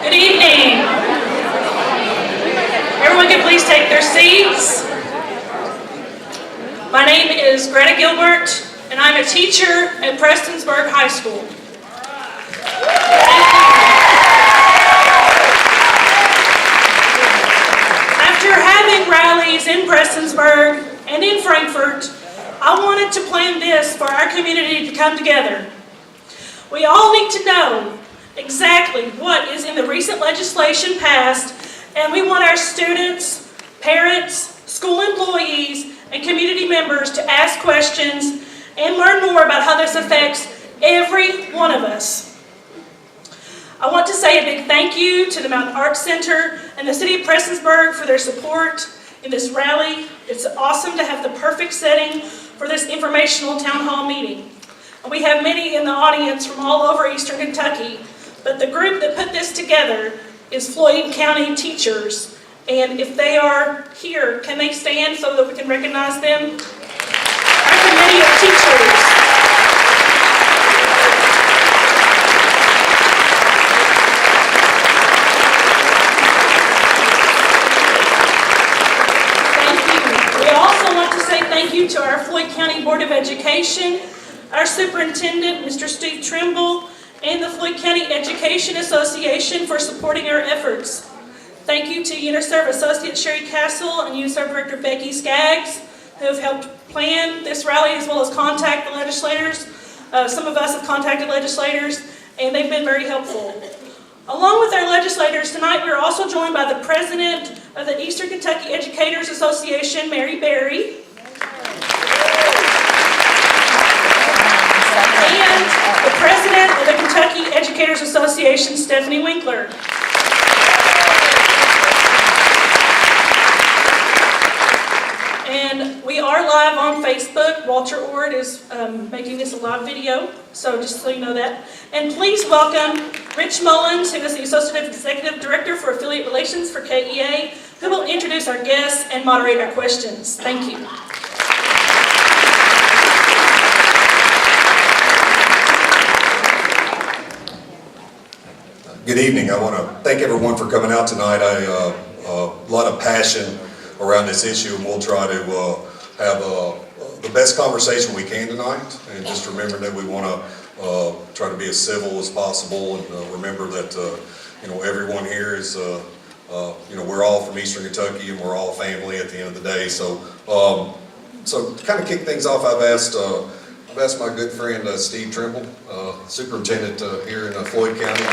Good evening. Everyone can please take their seats. My name is Greta Gilbert, and I'm a teacher at Prestonsburg High School. After having rallies in Prestonsburg and in Frankfort, I wanted to plan this for our community to come together. We all need to know exactly what is in the recent legislation passed, and we want our students, parents, school employees, and community members to ask questions and learn more about how this affects every one of us. I want to say a big thank you to the Mountain Arts Center and the City of Prestonsburg for their support in this rally. It's awesome to have the perfect setting for this informational town hall meeting. And we have many in the audience from all over Eastern Kentucky, but the group that put this together is Floyd County teachers. And if they are here, can they stand so that we can recognize them? Our committee of teachers. Thank you. We also want to say thank you to our Floyd County Board of Education, our superintendent, Mr. Steve Trimble, and the Floyd County Education Association for supporting our efforts. Thank you to UNISERV Associate Sherry Castle and UNISERV Director Becky Skaggs, who have helped plan this rally as well as contact the legislators. Some of us have contacted legislators, and they've been very helpful. Along with our legislators, tonight we are also joined by the President of the Eastern Kentucky Educators Association, Mary Berry, and the President of the Kentucky Educators Association, Stephanie Winkler. And we are live on Facebook. Walter Ord is making this a live video, so just so you know that. And please welcome Rich Mullins, who is the Associate Executive Director for Affiliate Relations for KEA, who will introduce our guests and moderate our questions. Thank you. Good evening. I want to thank everyone for coming out tonight. A lot of passion around this issue, and we'll try to have the best conversation we can tonight. And just remember that we want to try to be as civil as possible, and remember that everyone here is we're all from Eastern Kentucky, and we're all family at the end of the day. So to kind of kick things off, I've asked my good friend Steve Trimble, superintendent here in Floyd County.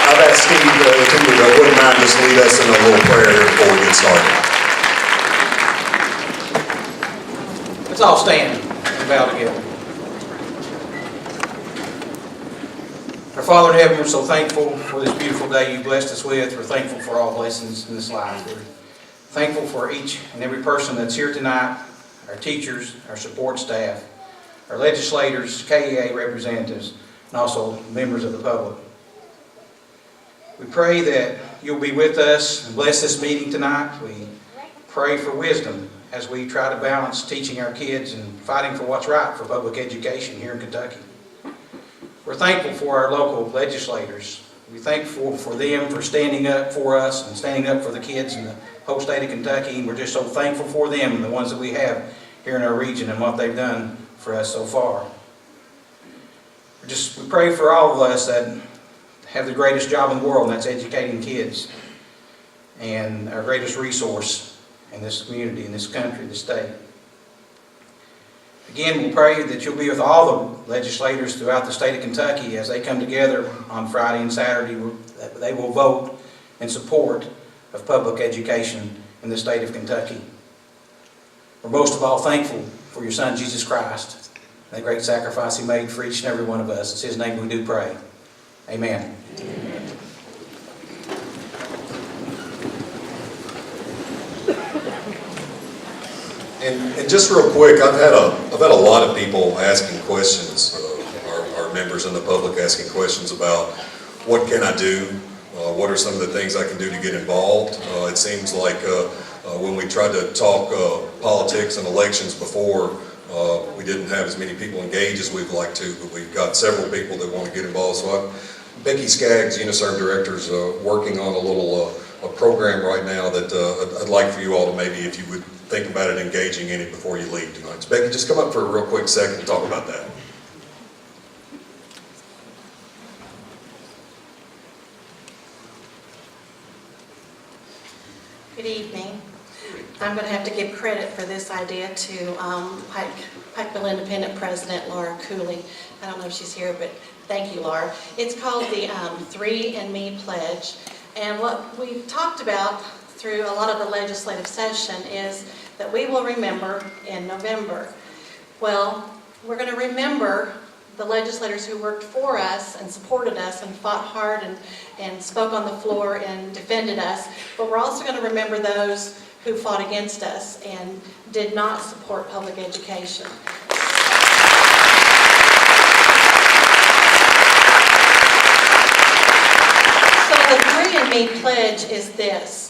I've asked Steve if he wouldn't mind just lead us in a little prayer here before we get started. Let's all stand and bow together. Our Father in heaven, we're so thankful for this beautiful day you blessed us with. We're thankful for all blessings in this life. We're thankful for each and every person that's here tonight, our teachers, our support staff, our legislators, KEA representatives, and also members of the public. We pray that you'll be with us and bless this meeting tonight. We pray for wisdom as we try to balance teaching our kids and fighting for what's right for public education here in Kentucky. We're thankful for our local legislators. We're thankful for them for standing up for us and standing up for the kids in the whole state of Kentucky. And we're just so thankful for them and the ones that we have here in our region and what they've done for us so far. We pray for all of us that have the greatest job in the world, and that's educating kids, and our greatest resource in this community, in this country, this state. Again, we pray that you'll be with all the legislators throughout the state of Kentucky as they come together on Friday and Saturday. They will vote in support of public education in the state of Kentucky. We're most of all thankful for your Son, Jesus Christ, and the great sacrifice He made for each and every one of us. It's His name we do pray. Amen. Amen. And just real quick, I've had a lot of people asking questions. Our members in the public asking questions about what can I do, what are some of the things I can do to get involved. It seems like when we tried to talk politics and elections before, We didn't have as many people engaged as we'd like to, but we've got several people that want to get involved. So Becky Skaggs, UNICEF Director, is working on a little a program right now that I'd like for you all to maybe, if you would think about it, engaging in it before you leave tonight. So Becky, just come up for a real quick second and talk about that. Good evening. I'm going to have to give credit for this idea to Pikeville Independent President Laura Cooley. I don't know if she's here, but thank you, Laura. It's called the 3 and Me Pledge. And what we've talked about through a lot of the legislative session is that we will remember in November. Well, we're going to remember the legislators who worked for us and supported us and fought hard and spoke on the floor and defended us. But we're also going to remember those who fought against us and did not support public education. So the 3 and Me Pledge is this.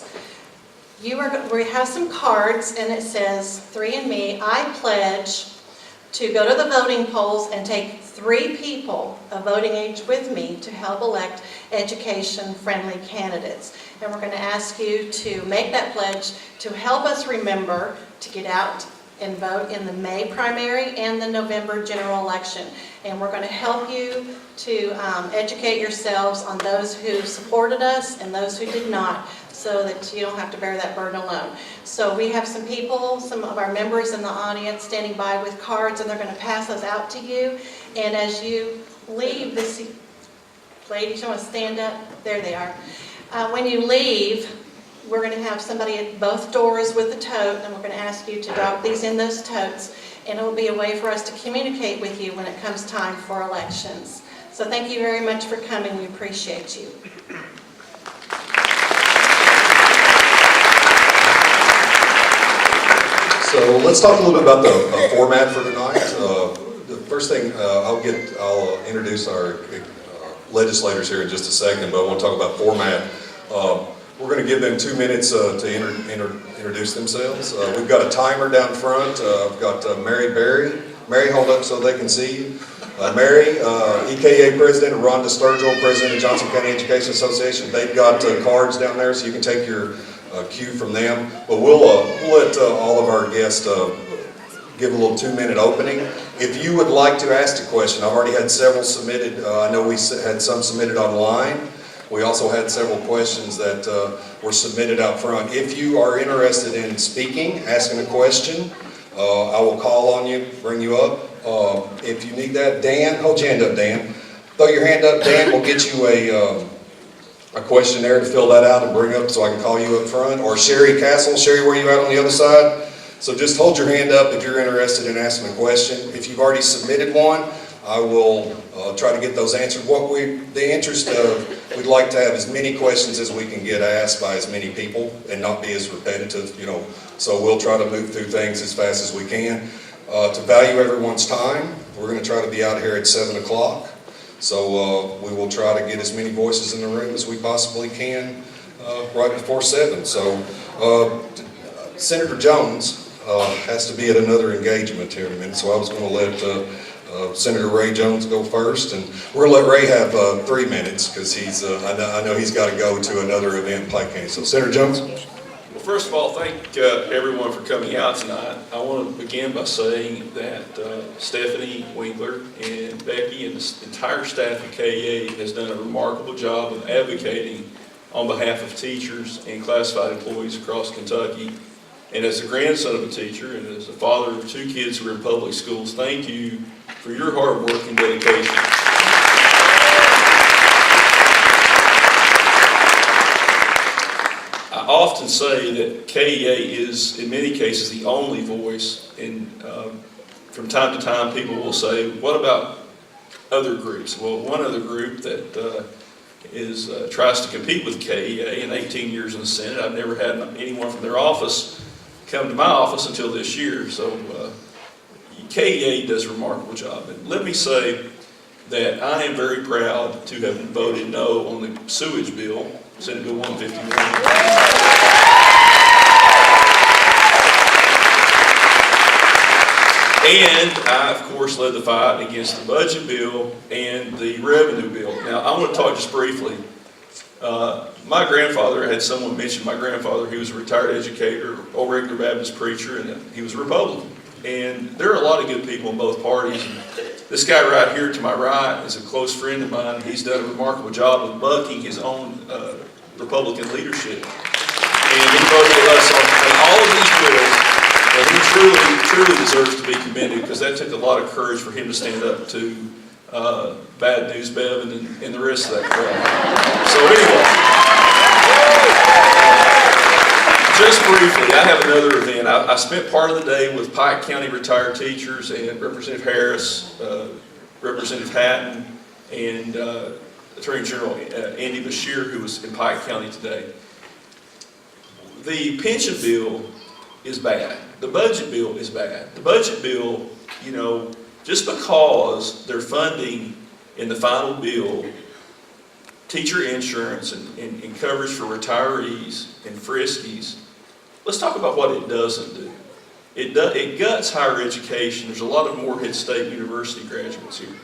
We have some cards and it says, 3 and Me, I pledge to go to the voting polls and take 3 people of voting age with me to help elect education-friendly candidates. And we're going to ask you to make that pledge to help us remember to get out and vote in the May primary and the November general election. And we're going to help you to educate yourselves on those who supported us and those who did not, so that you don't have to bear that burden alone. So we have some people, some of our members in the audience standing by with cards, and they're going to pass those out to you. And as you leave this, ladies, you want to stand up? There they are. When you leave, we're going to have somebody at both doors with a tote, and we're going to ask you to drop these in those totes, and it will be a way for us to communicate with you when it comes time for elections. So thank you very much for coming. We appreciate you. So let's talk a little bit about the format for tonight. The first thing, I'll introduce our legislators here in just a second, but I want to talk about format. We're going to give them 2 minutes to introduce themselves. We've got a timer down front. I've got Mary Berry. Mary, hold up so they can see you. Mary, EKA President, and Rhonda Sturgill, President of Johnson County Education Association. They've got cards down there, so you can take your cue from them. But we'll let all of our guests give a little 2-minute opening. If you would like to ask a question, I've already had several submitted. I know we had some submitted online. We also had several questions that were submitted out front. If you are interested in speaking, asking a question, I will call on you, bring you up. If you need that, Dan, hold your hand up, Dan. Throw your hand up, Dan. We'll get you a questionnaire to fill that out and bring up so I can call you up front. Or Sherry Castle. Sherry, where are you at on the other side? So just hold your hand up if you're interested in asking a question. If you've already submitted one, I will try to get those answered. The interest of, we'd like to have as many questions as we can get asked by as many people and not be as repetitive, so we'll try to move through things as fast as we can. To value everyone's time, we're going to try to be out here at 7 o'clock. So we will try to get as many voices in the room as we possibly can right before 7. So Senator Jones has to be at another engagement here in a minute, so I was going to let Senator Ray Jones go first, and we're going to let Ray have 3 minutes because I know he's got to go to another event in Pike County. So Senator Jones. Well, first of all, thank everyone for coming out tonight. I want to begin by saying that Stephanie Winkler and Becky and the entire staff at KEA has done a remarkable job of advocating on behalf of teachers and classified employees across Kentucky. And as a grandson of a teacher and as a father of 2 kids who are in public schools, thank you for your hard work and dedication. I often say that KEA is, in many cases, the only voice, and from time to time people will say, what about other groups? Well, one other group that tries to compete with KEA in 18 years in the Senate, I've never had anyone from their office come to my office until this year, so KEA does a remarkable job. And let me say that I am very proud to have voted no on the sewage bill, Senate Bill 151. And I, of course, led the fight against the budget bill and the revenue bill. Now, I want to talk just briefly. My grandfather, I had someone mention my grandfather. He was a retired educator, old regular Baptist preacher, and he was a Republican. And there are a lot of good people in both parties. And this guy right here to my right is a close friend of mine. He's done a remarkable job of bucking his own Republican leadership. And he voted with us on all of these bills. And he truly deserves to be commended, because that took a lot of courage for him to stand up to Bad News Bev and the rest of that crowd. So anyway, just briefly, I have another event. I spent part of the day with Pike County retired teachers and Representative Harris, Representative Hatton, and Attorney General Andy Beshear, who was in Pike County today. The pension bill is bad. The budget bill is bad. The budget bill, you know, just because they're funding in the final bill teacher insurance and coverage for retirees and friskies, let's talk about what it doesn't do. It guts higher education. There's a lot of Morehead State University graduates here.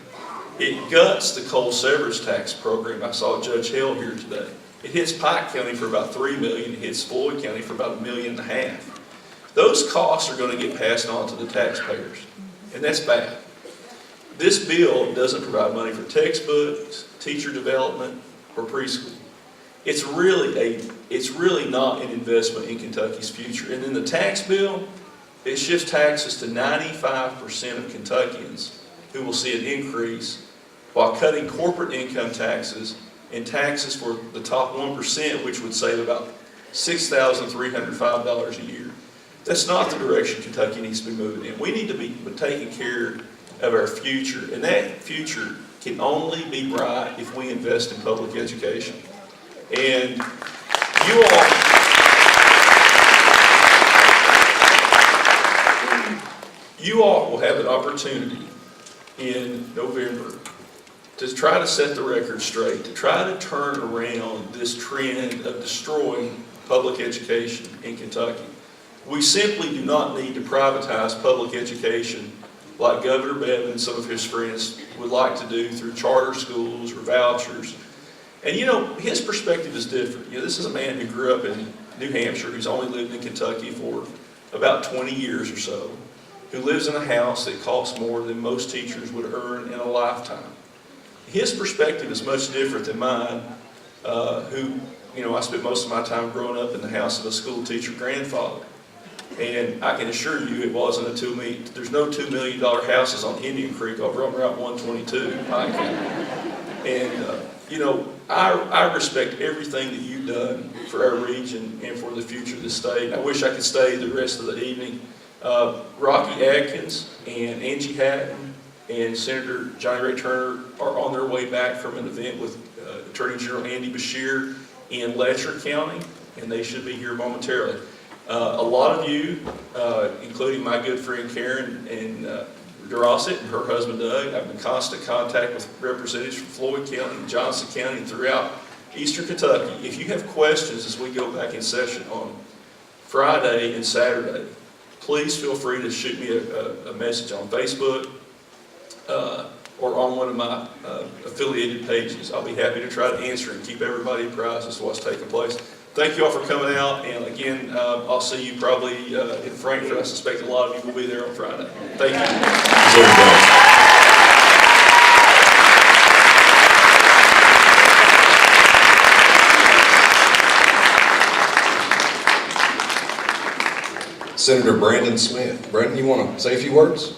It guts the coal severance tax program. I saw Judge Hale here today. It hits Pike County for about $3 million. It hits Floyd County for about $1.5 million. Those costs are going to get passed on to the taxpayers, and that's bad. This bill doesn't provide money for textbooks, teacher development, or preschool. It's really not an investment in Kentucky's future. And then the tax bill, it shifts taxes to 95% of Kentuckians who will see an increase, while cutting corporate income taxes and taxes for the top 1%, which would save about $6,305 a year. That's not the direction Kentucky needs to be moving in. We need to be taking care of our future, and that future can only be bright if we invest in public education. And you all will have an opportunity in November to try to set the record straight, to try to turn around this trend of destroying public education in Kentucky. We simply do not need to privatize public education like Governor Bev and some of his friends would like to do through charter schools or vouchers. And you know, his perspective is different. You know, this is a man who grew up in New Hampshire, who's only lived in Kentucky for about 20 years or so, who lives in a house that costs more than most teachers would earn in a lifetime. His perspective is much different than mine, who, you know, I spent most of my time growing up in the house of a school teacher grandfather. And I can assure you it wasn't a there's no $2 million houses on Indian Creek over on Route 122 in Pike County. And, you know, I respect everything that you've done for our region and for the future of the state. I wish I could stay the rest of the evening. Rocky Atkins and Angie Hatton and Senator Johnny Ray Turner are on their way back from an event with Attorney General Andy Beshear in Letcher County, and they should be here momentarily. A lot of you, including my good friend Karen and Dorosset and her husband Doug, have been in constant contact with representatives from Floyd County and Johnson County and throughout Eastern Kentucky. If you have questions as we go back in session on Friday and Saturday, please feel free to shoot me a message on Facebook or on one of my affiliated pages. I'll be happy to try to answer and keep everybody apprised as to what's taking place. Thank you all for coming out, and again, I'll see you probably in Frankfurt. I suspect a lot of you will be there on Friday. Thank you. Senator Brandon Smith. Brandon, you want to say a few words?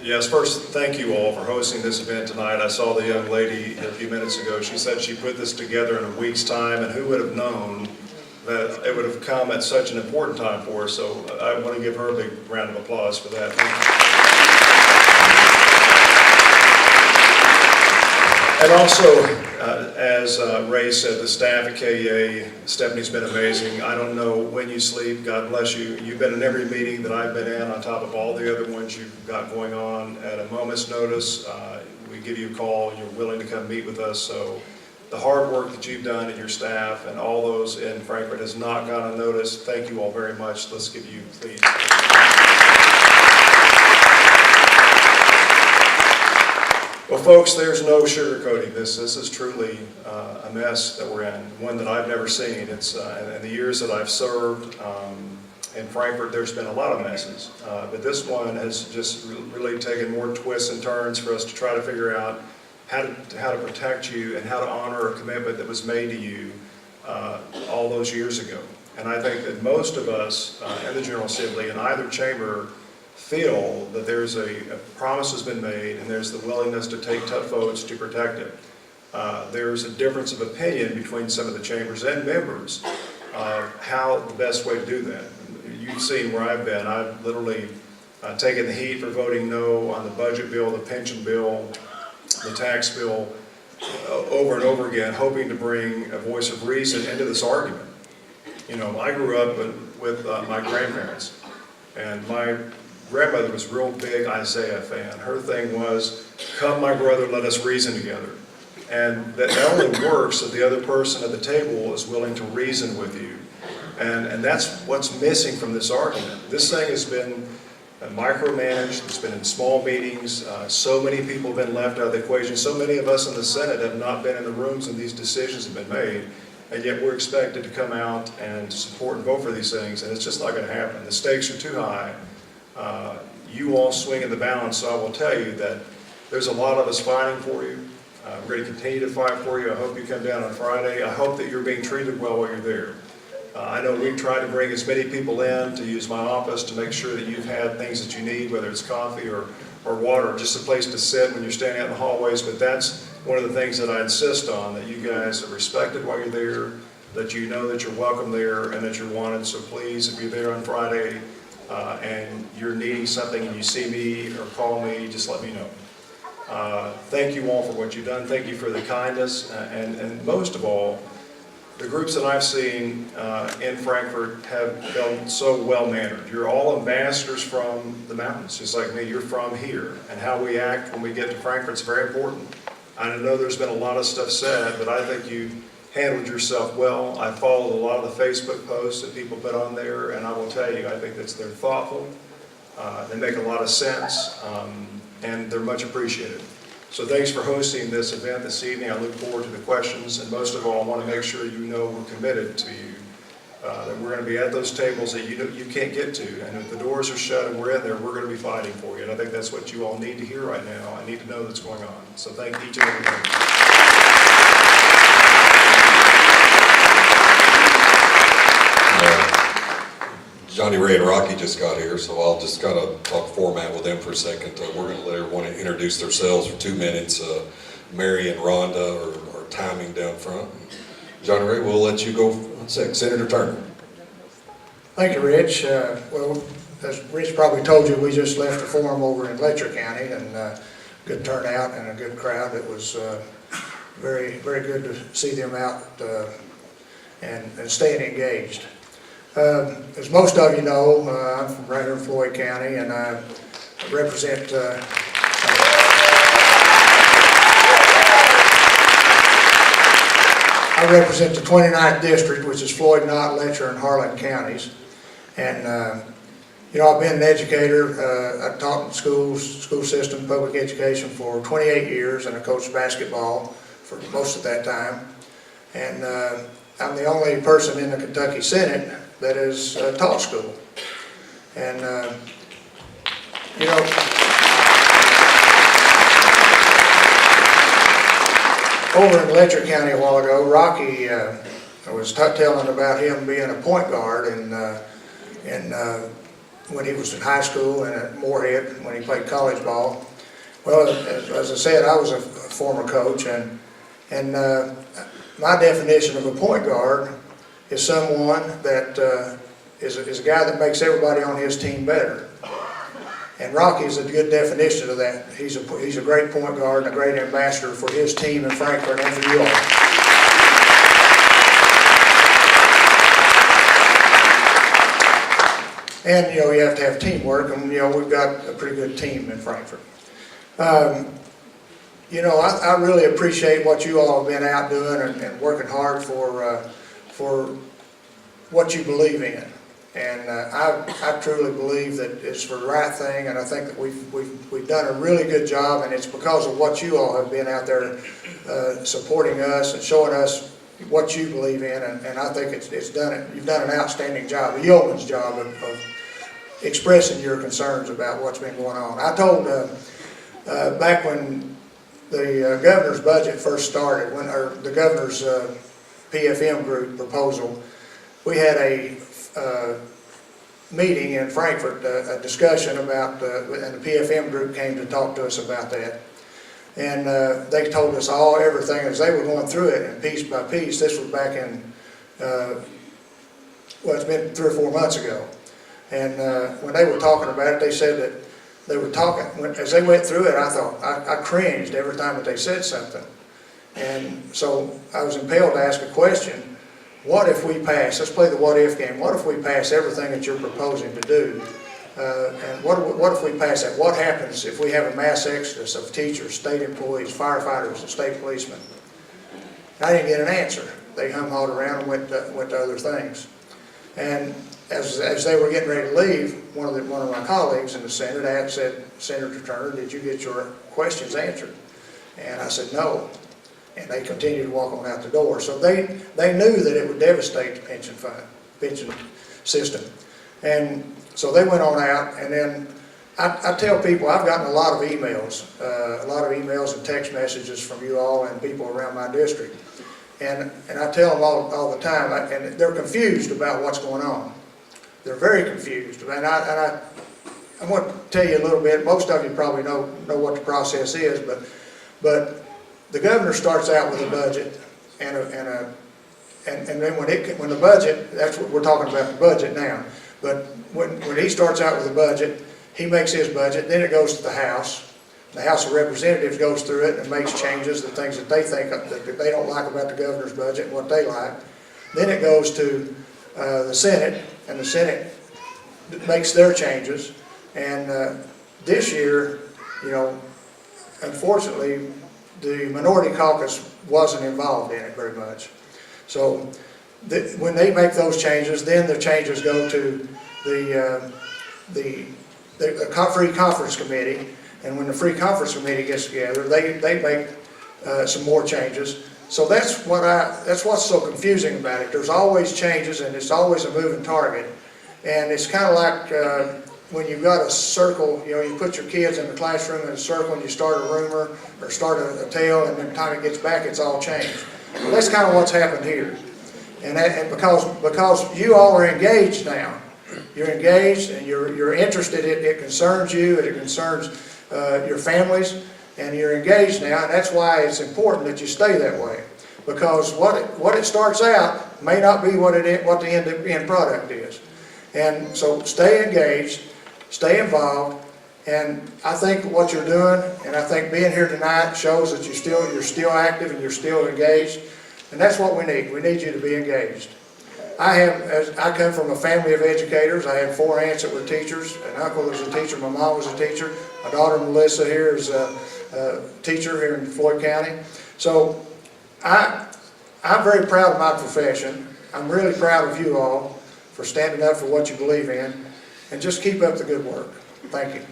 Yes, first, thank you all for hosting this event tonight. I saw the young lady a few minutes ago. She said she put this together in a week's time, and who would have known that it would have come at such an important time for us. So I want to give her a big round of applause for that. Thank you. And also, as Ray said, the staff at KEA, Stephanie's been amazing. I don't know when you sleep. God bless you. You've been in every meeting that I've been in, on top of all the other ones you've got going on. At a moment's notice, we give you a call, and you're willing to come meet with us. So the hard work that you've done and your staff and all those in Frankfurt has not gone unnoticed. Thank you all very much. Let's give you, please. Well, folks, there's no sugarcoating this. This is truly a mess that we're in, one that I've never seen. It's in the years that I've served in Frankfurt, there's been a lot of messes, but this one has just really taken more twists and turns for us to try to figure out how to protect you and how to honor a commitment that was made to you all those years ago. And I think that most of us in the General Assembly in either chamber feel that there's a promise has been made and there's the willingness to take tough votes to protect it. There's a difference of opinion between some of the chambers and members of how the best way to do that. You've seen where I've been. I've literally taken the heat for voting no on the budget bill, the pension bill, the tax bill, over and over again, hoping to bring a voice of reason into this argument. You know, I grew up with my grandparents, and my grandmother was a real big Isaiah fan. Her thing was, "Come, my brother, let us reason together." And that only works if the other person at the table is willing to reason with you. And that's what's missing from this argument. This thing has been micromanaged, it's been in small meetings, so many people have been left out of the equation, so many of us in the Senate have not been in the rooms when these decisions have been made, and yet we're expected to come out and support and vote for these things, and it's just not going to happen. The stakes are too high. You all swing in the balance, so I will tell you that there's a lot of us fighting for you. We're going to continue to fight for you. I hope you come down on Friday. I hope that you're being treated well while you're there. I know we've tried to bring as many people in to use my office to make sure that you've had things that you need, whether it's coffee or water, just a place to sit when you're standing out in the hallways, but that's one of the things that I insist on, that you guys are respected while you're there, that you know that you're welcome there and that you're wanted. So please, if you're there on Friday and you're needing something and you see me or call me, just let me know. Thank you all for what you've done. Thank you for the kindness, and most of all, the groups that I've seen in Frankfurt have been so well-mannered. You're all ambassadors from the mountains, just like me. You're from here, and how we act when we get to Frankfurt is very important. I know there's been a lot of stuff said, but I think you handled yourself well. I followed a lot of the Facebook posts that people put on there, and I will tell you, I think they're thoughtful, they make a lot of sense, and they're much appreciated. So thanks for hosting this event this evening. I look forward to the questions, and most of all, I want to make sure you know we're committed to you, that we're going to be at those tables that you can't get to, and if the doors are shut and we're in there, we're going to be fighting for you, and I think that's what you all need to hear right now. I need to know that's going on. So thank each and every one of you. Johnny Ray and Rocky just got here, so I'll just kind of talk format with them for a second. We're going to let everyone introduce themselves for 2 minutes. Mary and Rhonda are timing down front. Johnny Ray, we'll let you go for a second. Senator Turner. Thank you, Rich. Well, as Rich probably told you, we just left a forum over in Letcher County, and good turnout and a good crowd. It was very, very good to see them out and staying engaged. As most of you know, I'm from right here in Floyd County, and I represent the 29th district, which is Floyd, Knott, Letcher, and Harlan counties. And you know, I've been an educator. I've taught in school system, public education for 28 years, and I coached basketball for most of that time. And I'm the only person in the Kentucky Senate that has taught school. And, you know, over in Letcher County a while ago, Rocky was telling about him being a point guard when he was in high school and at Moorhead when he played college ball. Well, as I said, I was a former coach, and my definition of a point guard is someone that is a guy that makes everybody on his team better. And Rocky is a good definition of that. He's a great point guard and a great ambassador for his team in Frankfurt and for you all. And, you know, you have to have teamwork, and, you know, we've got a pretty good team in Frankfurt. You know, I really appreciate what you all have been out doing and working hard for what you believe in. And I truly believe that it's the right thing, and I think that we've done a really good job, and it's because of what you all have been out there supporting us and showing us what you believe in, and I think you've done an outstanding job, a yeoman's job of expressing your concerns about what's been going on. I told back when the governor's budget first started, or the governor's PFM group proposal, we had a meeting in Frankfurt, a discussion about, and the PFM group came to talk to us about that. And they told us everything as they were going through it, and piece by piece. This was back in, well, it's been 3 or 4 months ago. And when they were talking about it, they said that they were talking, as they went through it, I thought, I cringed every time that they said something. And so I was impelled to ask a question. What if we pass, let's play the what if game, what if we pass everything that you're proposing to do? And what if we pass that? What happens if we have a mass exodus of teachers, state employees, firefighters, and state policemen? And I didn't get an answer. They hum-hawed around and went to other things. And as they were getting ready to leave, one of my colleagues in the Senate said, Senator Turner, did you get your questions answered? And I said, no. And they continued to walk on out the door. So they knew that it would devastate the pension system. And so they went on out, and then I tell people, I've gotten a lot of emails and text messages from you all and people around my district. And I tell them all the time, and they're confused about what's going on. They're very confused. And I want to tell you a little bit. Most of you probably know what the process is, but the governor starts out with a budget, and then when the budget, that's what we're talking about, the budget now. But when he starts out with a budget, he makes his budget, then it goes to the House. The House of Representatives goes through it and makes changes, the things that they think that they don't like about the governor's budget and what they like. Then it goes to the Senate, and the Senate makes their changes. And this year, unfortunately, the minority caucus wasn't involved in it very much. So when they make those changes, then the changes go to the Free Conference Committee, and when the Free Conference Committee gets together, they make some more changes. So that's what's so confusing about it. There's always changes, and it's always a moving target. And it's kind of like when you've got a circle, you put your kids in the classroom in a circle, and you start a rumor or start a tale, and by the time it gets back, it's all changed. Well, that's kind of what's happened here. And because you all are engaged now, you're engaged and you're interested. It concerns you, and it concerns your families, and you're engaged now, and that's why it's important that you stay that way. Because what it starts out may not be what the end product is. And so stay engaged, stay involved, and I think what you're doing, and I think being here tonight shows that you're still active and you're still engaged, and that's what we need. We need you to be engaged. I come from a family of educators. I had 4 aunts that were teachers, an uncle that was a teacher, my mom was a teacher, my daughter Melissa here is a teacher here in Floyd County. So I'm very proud of my profession. I'm really proud of you all for standing up for what you believe in, and just keep up the good work. Thank you.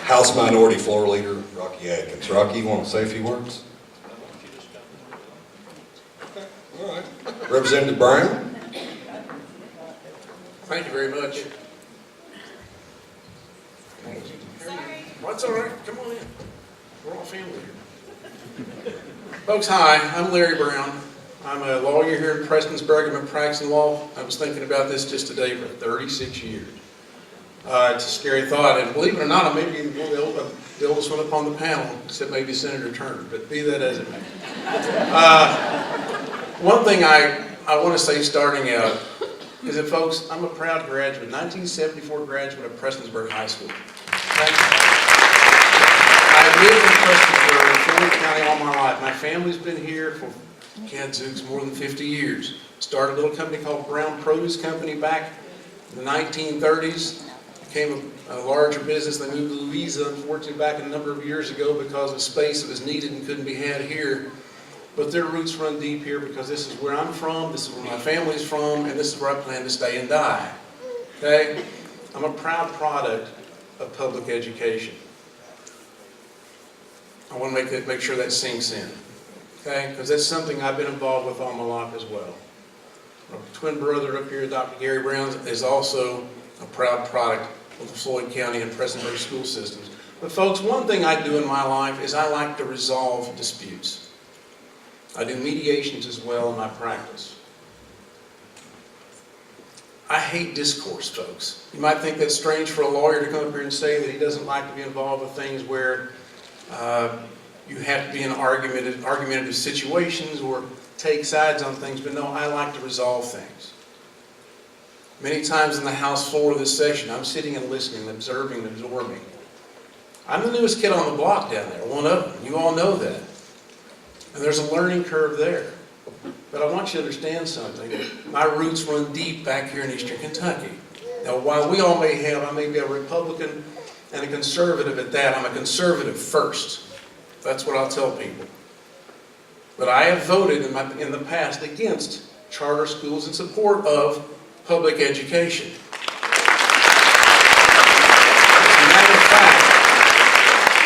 House Minority Floor Leader, Rocky Adkins. Rocky, you want to say a few words? All right. Representative Brown. Thank you very much. What's all right? Come on in. We're all family here. Folks, hi. I'm Larry Brown. I'm a lawyer here in Prestonsburg. I've been practicing law. I was thinking about this just today for 36 years. It's a scary thought, and believe it or not, I may be the oldest one up on the panel, except maybe Senator Turner, but be that as it may. One thing I want to say starting out is that, folks, I'm a proud graduate, 1974 graduate of Prestonsburg High School. I've lived in Prestonsburg, Floyd County all my life. My family's been here for, gadzooks, more than 50 years. Started a little company called Brown Produce Company back in the 1930s. Became a larger business. They moved to Louisa, unfortunately, back a number of years ago because of space that was needed and couldn't be had here. but their roots run deep here because this is where I'm from, this is where my family's from, and this is where I plan to stay and die. Okay? I'm a proud product of public education. I want to make sure that sinks in. Okay? Because that's something I've been involved with all my life as well. My twin brother up here, Dr. Gary Brown, is also a proud product of the Floyd County and Prestonsburg school systems. But folks, one thing I do in my life is I like to resolve disputes. I do mediations as well in my practice. I hate discourse, folks. You might think that's strange for a lawyer to come up here and say that he doesn't like to be involved with things where you have to be in argumentative situations or take sides on things, but no, I like to resolve things. Many times in the House floor of this session, I'm sitting and listening, observing, absorbing. I'm the newest kid on the block down there, one of them. You all know that. And there's a learning curve there. But I want you to understand something. My roots run deep back here in Eastern Kentucky. Now, while I may be a Republican and a conservative at that, I'm a conservative first. That's what I'll tell people. But I have voted in the past against charter schools in support of public education. As a matter of fact,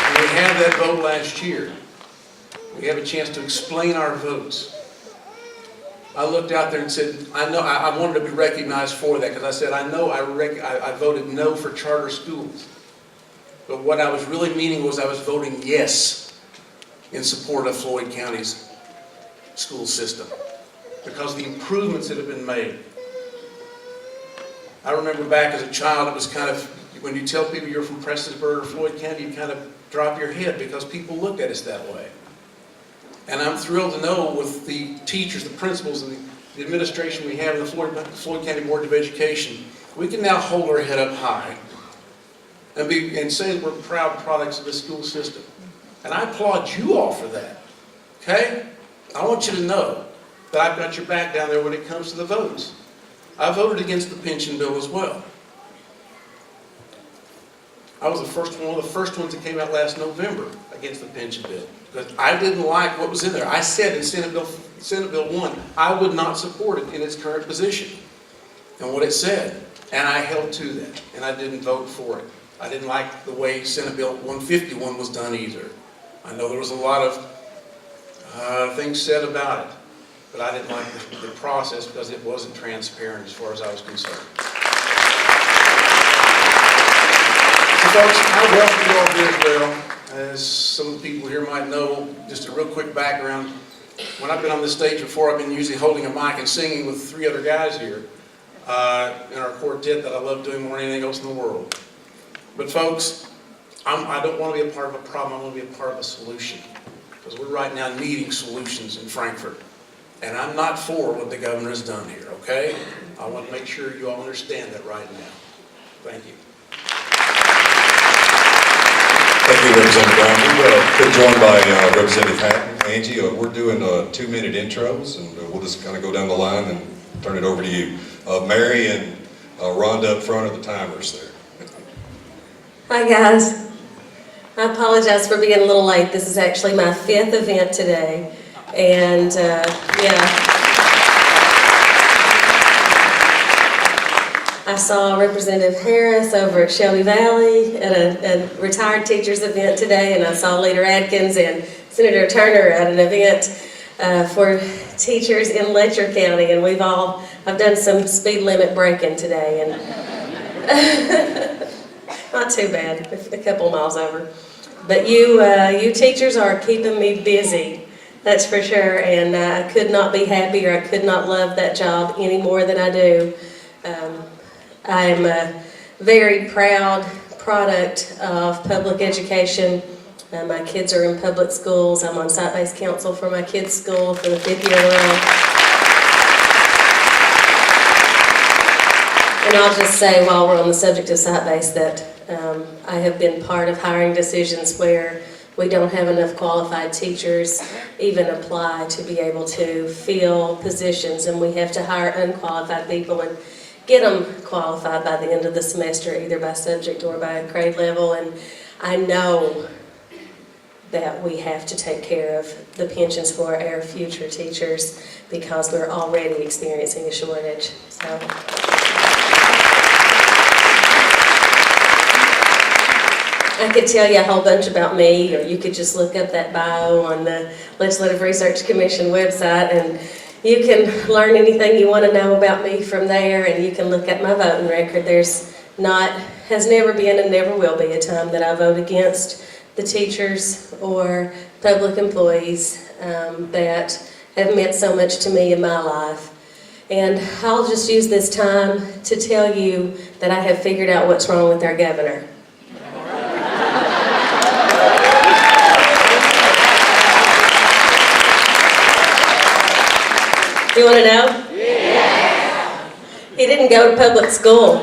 when we had that vote last year, we have a chance to explain our votes. I looked out there and said, I wanted to be recognized for that because I said, I voted no for charter schools. But what I was really meaning was I was voting yes in support of Floyd County's school system because of the improvements that have been made. I remember back as a child, it was kind of, when you tell people you're from Prestonsburg or Floyd County, you kind of drop your head because people look at us that way. And I'm thrilled to know with the teachers, the principals, and the administration we have in the Floyd County Board of Education, we can now hold our head up high and say that we're proud products of the school system. And I applaud you all for that. Okay? I want you to know that I've got your back down there when it comes to the votes. I voted against the pension bill as well. I was one of the first ones that came out last November against the pension bill because I didn't like what was in there. I said in Senate Bill 1, I would not support it in its current position and what it said. And I held to that, and I didn't vote for it. I didn't like the way Senate Bill 151 was done either. I know there was a lot of things said about it, but I didn't like the process because it wasn't transparent as far as I was concerned. So folks, I welcome you all here as well. As some of the people here might know, just a real quick background. When I've been on this stage before, I've been usually holding a mic and singing with 3 other guys here in our quartet that I love doing more than anything else in the world. But folks, I don't want to be a part of a problem, I want to be a part of a solution. Because we're right now needing solutions in Frankfort. And I'm not for what the governor has done here, okay? I want to make sure you all understand that right now. Thank you. Thank you, Representative Brown. We've been joined by Representative Hatton. Angie, we're doing 2-minute intros, and we'll just kind of go down the line and turn it over to you. Mary and Rhonda up front are the timers there. Hi guys. I apologize for being a little late. This is actually my 5th event today. And I saw Representative Harris over at Shelby Valley at a retired teachers event today, and I saw Leader Adkins and Senator Turner at an event for teachers in Letcher County, and I've done some speed limit breaking today, and not too bad, a couple miles over. But you teachers are keeping me busy, that's for sure, and I could not be happier. I could not love that job any more than I do. I am a very proud product of public education. My kids are in public schools. I'm on site-based council for my kids' school for the 5th year in a row. And I'll just say, while we're on the subject of site-based, that I have been part of hiring decisions where we don't have enough qualified teachers even apply to be able to fill positions, and we have to hire unqualified people and get them qualified by the end of the semester, either by subject or by grade level. And I know that we have to take care of the pensions for our future teachers because we're already experiencing a shortage. So. I could tell you a whole bunch about me, or you could just look up that bio on the Legislative Research Commission website, and you can learn anything you want to know about me from there, and you can look at my voting record. Has never been and never will be a time that I vote against the teachers or public employees that have meant so much to me in my life. And I'll just use this time to tell you that I have figured out what's wrong with our governor. You want to know? Yeah. He didn't go to public school.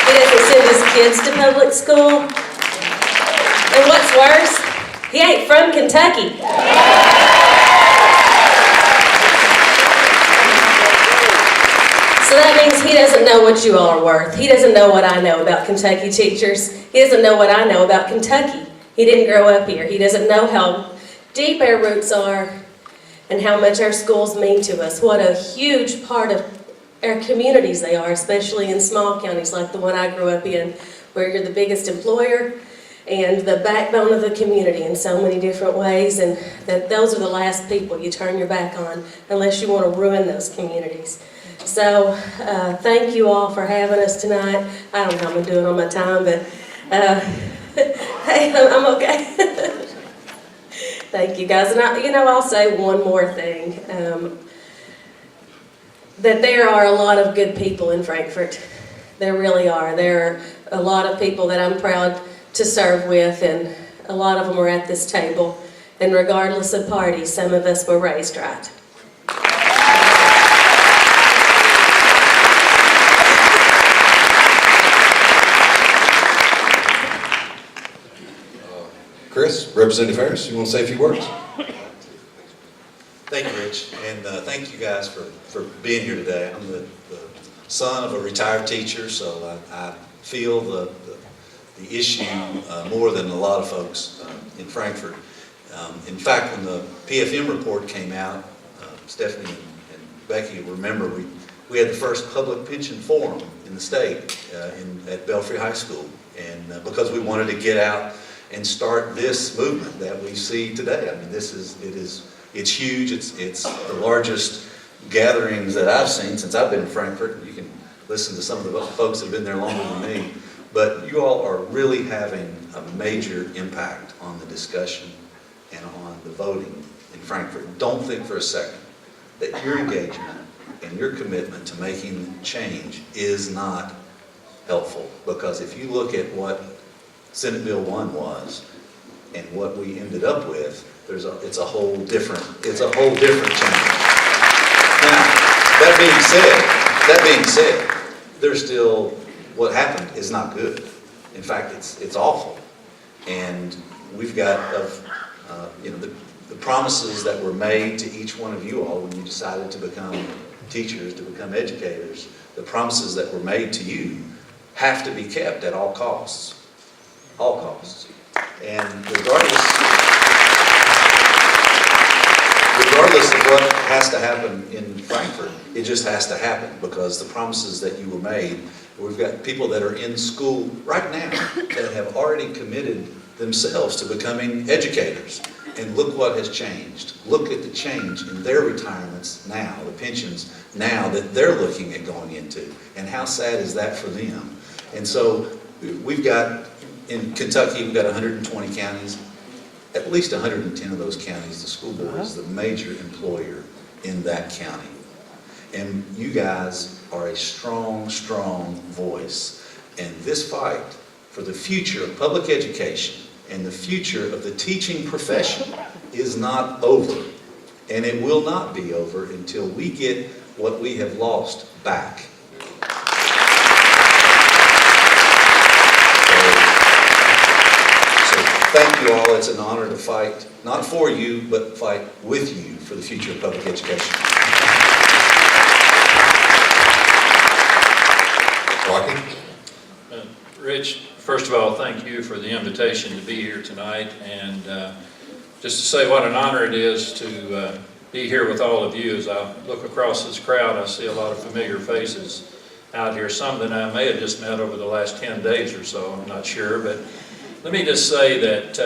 He doesn't send his kids to public school. And what's worse, he ain't from Kentucky. So that means he doesn't know what you all are worth. He doesn't know what I know about Kentucky teachers. He doesn't know what I know about Kentucky. He didn't grow up here. He doesn't know how deep our roots are and how much our schools mean to us. What a huge part of our communities they are, especially in small counties like the one I grew up in, where you're the biggest employer and the backbone of the community in so many different ways, and that those are the last people you turn your back on unless you want to ruin those communities. So thank you all for having us tonight. I don't know how I'm doing on my time, but hey, I'm okay. Thank you guys. And I'll say one more thing, that there are a lot of good people in Frankfort. There really are. There are a lot of people that I'm proud to serve with, and a lot of them are at this table. And regardless of party, some of us were raised right. Chris, Representative Harris, you want to say a few words? Thank you, Rich, and thank you guys for being here today. I'm the son of a retired teacher, so I feel the issue more than a lot of folks in Frankfort. In fact, when the PFM report came out, Stephanie and Becky remember we had the first public pension forum in the state at Belfry High School, and because we wanted to get out and start this movement that we see today. I mean, it's huge. It's the largest gatherings that I've seen since I've been in Frankfort. You can listen to some of the folks that have been there longer than me. But you all are really having a major impact on the discussion and on the voting in Frankfort. Don't think for a second that your engagement and your commitment to making change is not helpful. Because if you look at what Senate Bill 1 was and what we ended up with, it's a whole different change. Now, that being said, there's still, what happened is not good. In fact, it's awful. And we've got the promises that were made to each one of you all when you decided to become teachers, to become educators, the promises that were made to you have to be kept at all costs. All costs. And regardless of what has to happen in Frankfort, it just has to happen because the promises that you were made, we've got people that are in school right now that have already committed themselves to becoming educators. And look what has changed. Look at the change in their retirements now, the pensions now that they're looking at going into. And how sad is that for them? And so we've got, in Kentucky, we've got 120 counties. At least 110 of those counties, the school board is the major employer in that county. And you guys are a strong, strong voice. And this fight for the future of public education and the future of the teaching profession is not over. And it will not be over until we get what we have lost back. Thank you all. It's an honor to fight, not for you, but fight with you for the future of public education. Rocky. Rich, first of all, thank you for the invitation to be here tonight, and just to say what an honor it is to be here with all of you. As I look across this crowd, I see a lot of familiar faces out here, some that I may have just met over the last 10 days or so, I'm not sure, but let me just say that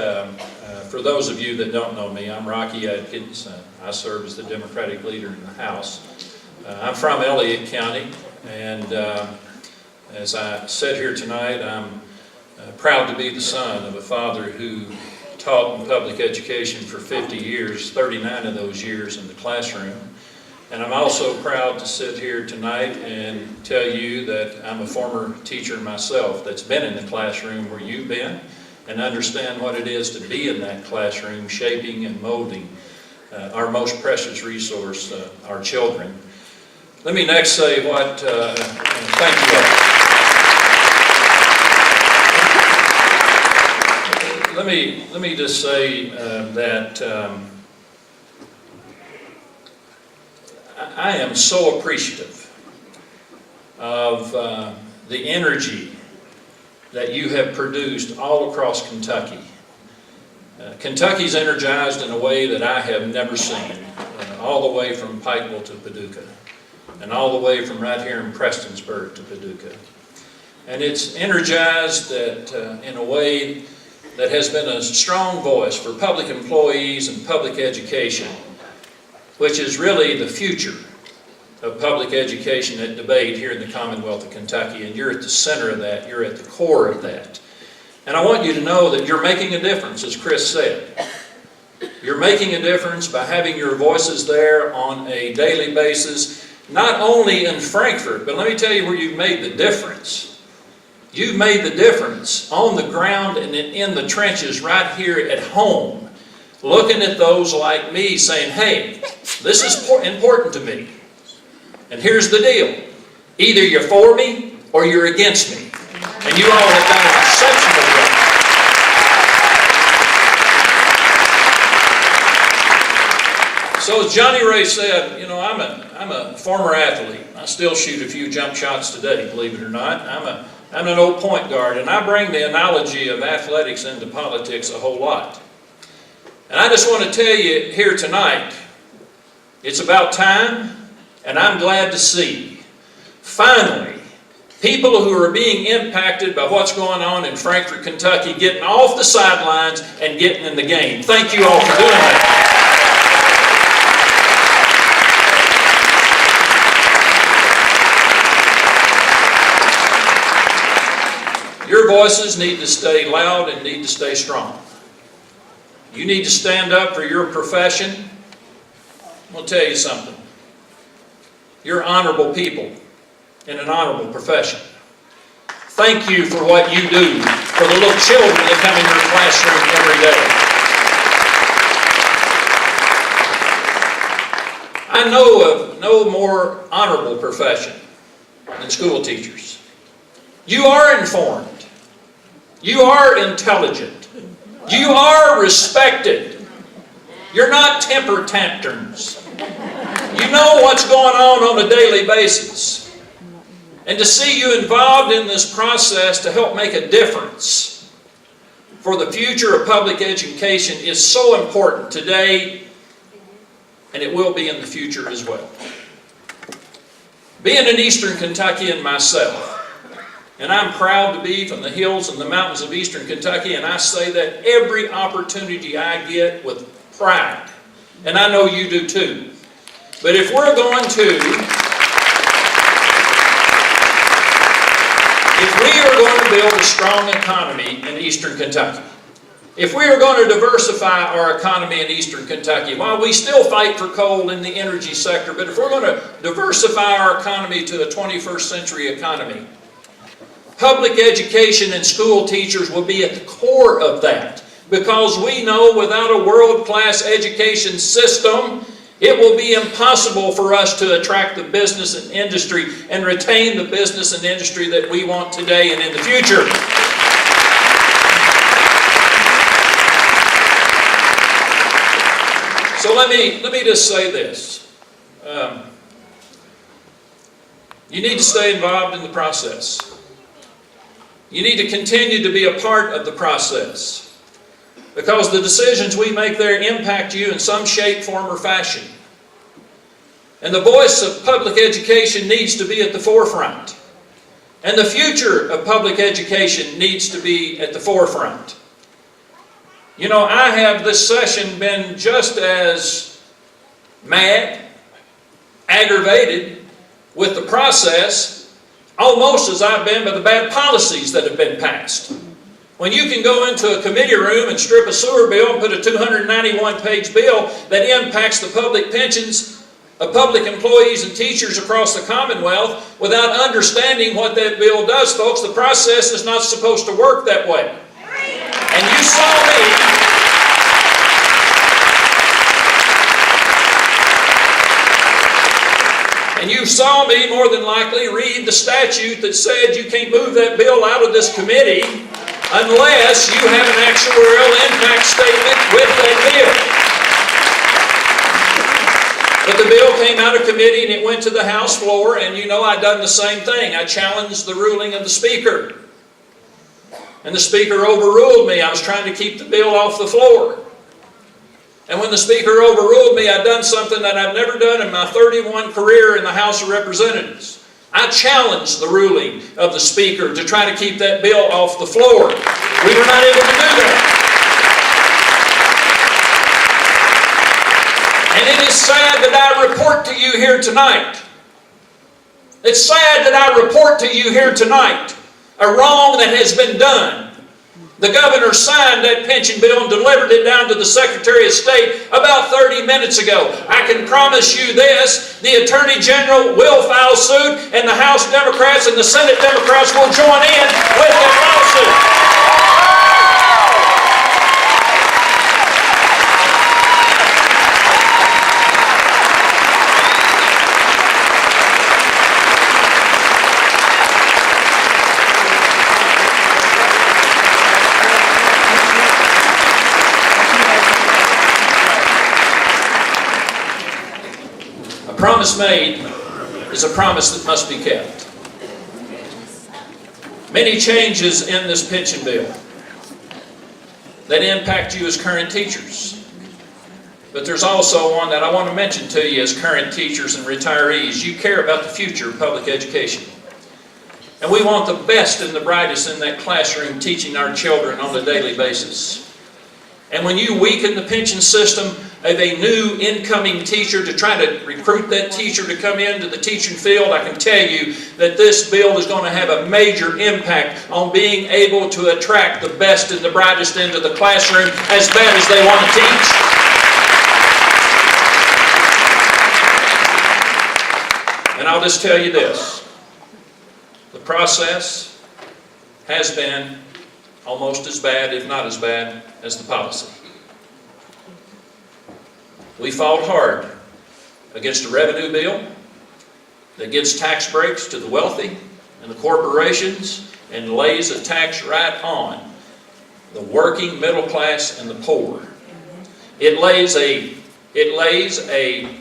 for those of you that don't know me, I'm Rocky Adkins. I serve as the Democratic leader in the House. I'm from Elliott County, and as I sit here tonight, I'm proud to be the son of a father who taught in public education for 50 years, 39 of those years in the classroom. And I'm also proud to sit here tonight and tell you that I'm a former teacher myself that's been in the classroom where you've been and understand what it is to be in that classroom, shaping and molding our most precious resource, our children. Let me next say what, thank you all. Let me just say that I am so appreciative of the energy that you have produced all across Kentucky. Kentucky's energized in a way that I have never seen, all the way from Pikeville to Paducah, and all the way from right here in Prestonsburg to Paducah. And it's energized that, in a way that has been a strong voice for public employees and public education, which is really the future of public education at debate here in the Commonwealth of Kentucky, and you're at the center of that, you're at the core of that. And I want you to know that you're making a difference, as Chris said. You're making a difference by having your voices there on a daily basis, not only in Frankfort, but let me tell you where you've made the difference. You've made the difference on the ground and in the trenches right here at home, looking at those like me saying, hey, this is important to me. And here's the deal. Either you're for me or you're against me. And you all have done an exceptional job. So as Johnny Ray said, you know, I'm a former athlete. I still shoot a few jump shots today, believe it or not. I'm an old point guard, and I bring the analogy of athletics into politics a whole lot. And I just want to tell you here tonight, it's about time, and I'm glad to see, finally, people who are being impacted by what's going on in Frankfort, Kentucky, getting off the sidelines and getting in the game. Thank you all for doing that. Your voices need to stay loud and need to stay strong. You need to stand up for your profession. I'm going to tell you something. You're honorable people in an honorable profession. Thank you for what you do for the little children that come in your classroom every day. I know of no more honorable profession than school teachers. You are informed. You are intelligent. You are respected. You're not temper tantrums. You know what's going on a daily basis. And to see you involved in this process to help make a difference for the future of public education is so important today, and it will be in the future as well. Being an Eastern Kentuckian myself, and I'm proud to be from the hills and the mountains of Eastern Kentucky, and I say that every opportunity I get with pride. And I know you do too. But if we're going to build a strong economy in Eastern Kentucky, if we are going to diversify our economy in Eastern Kentucky, while we still fight for coal in the energy sector, but if we're going to diversify our economy to a 21st century economy, public education and school teachers will be at the core of that, because we know without a world-class education system, it will be impossible for us to attract the business and industry and retain the business and industry that we want today and in the future. So let me just say this. You need to stay involved in the process. You need to continue to be a part of the process, because the decisions we make there impact you in some shape, form, or fashion. And the voice of public education needs to be at the forefront. And the future of public education needs to be at the forefront. You know, I have this session been just as mad, aggravated with the process, almost as I've been by the bad policies that have been passed. When you can go into a committee room and strip a sewer bill and put a 291-page bill that impacts the public pensions of public employees and teachers across the Commonwealth without understanding what that bill does, folks, the process is not supposed to work that way. And you saw me. And you saw me more than likely read the statute that said you can't move that bill out of this committee unless you have an actuarial impact statement with that bill. But the bill came out of committee and it went to the House floor, and you know I'd done the same thing. I challenged the ruling of the Speaker. And the Speaker overruled me. I was trying to keep the bill off the floor. And when the Speaker overruled me, I'd done something that I've never done in my 31 career in the House of Representatives. I challenged the ruling of the Speaker to try to keep that bill off the floor. We were not able to do that. And it is sad that I report to you here tonight. It's sad that I report to you here tonight a wrong that has been done. The governor signed that pension bill and delivered it down to the Secretary of State about 30 minutes ago. I can promise you this, the Attorney General will file suit, and the House Democrats and the Senate Democrats will join in with that lawsuit. A promise made is a promise that must be kept. Many changes in this pension bill that impact you as current teachers. But there's also one that I want to mention to you as current teachers and retirees. You care about the future of public education. And we want the best and the brightest in that classroom teaching our children on a daily basis. And when you weaken the pension system of a new incoming teacher to try to recruit that teacher to come into the teaching field, I can tell you that this bill is going to have a major impact on being able to attract the best and the brightest into the classroom as bad as they want to teach. And I'll just tell you this. The process has been almost as bad, if not as bad, as the policy. We fought hard against a revenue bill that gives tax breaks to the wealthy and the corporations and lays a tax right on the working middle class and the poor. It lays a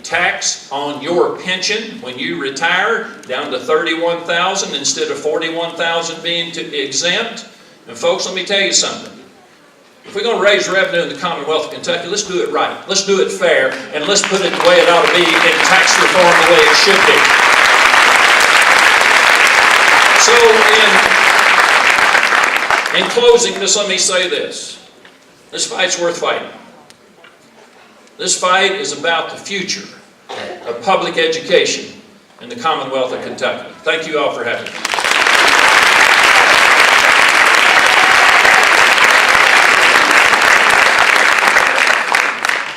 tax on your pension when you retire down to $31,000 instead of $41,000 being exempt. And folks, let me tell you something. If we're going to raise revenue in the Commonwealth of Kentucky, let's do it right. Let's do it fair, and let's put it the way it ought to be in tax reform the way it should be. So in closing, just let me say this. This fight's worth fighting. This fight is about the future of public education in the Commonwealth of Kentucky. Thank you all for having me.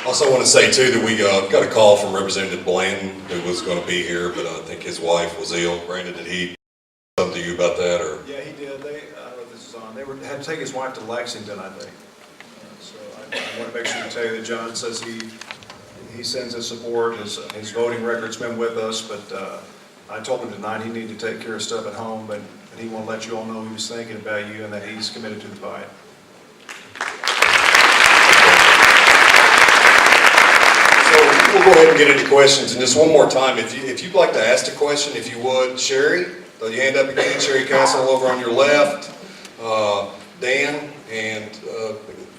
Also want to say too that we got a call from Representative Blanton, who was going to be here, but I think his wife was ill. Brandon, did he say something to you about that? Or? Yeah, he did. I don't know if this is on. They had to take his wife to Lexington, I think. So I want to make sure to tell you that John says he sends his support. His voting record's been with us, but I told him tonight he needed to take care of stuff at home, but he wanted to let you all know he was thinking about you and that he's committed to the fight. We'll go ahead and get into questions, and just one more time, if you'd like to ask a question, if you would, Sherry, throw your hand up again, Sherry Castle over on your left. Dan, and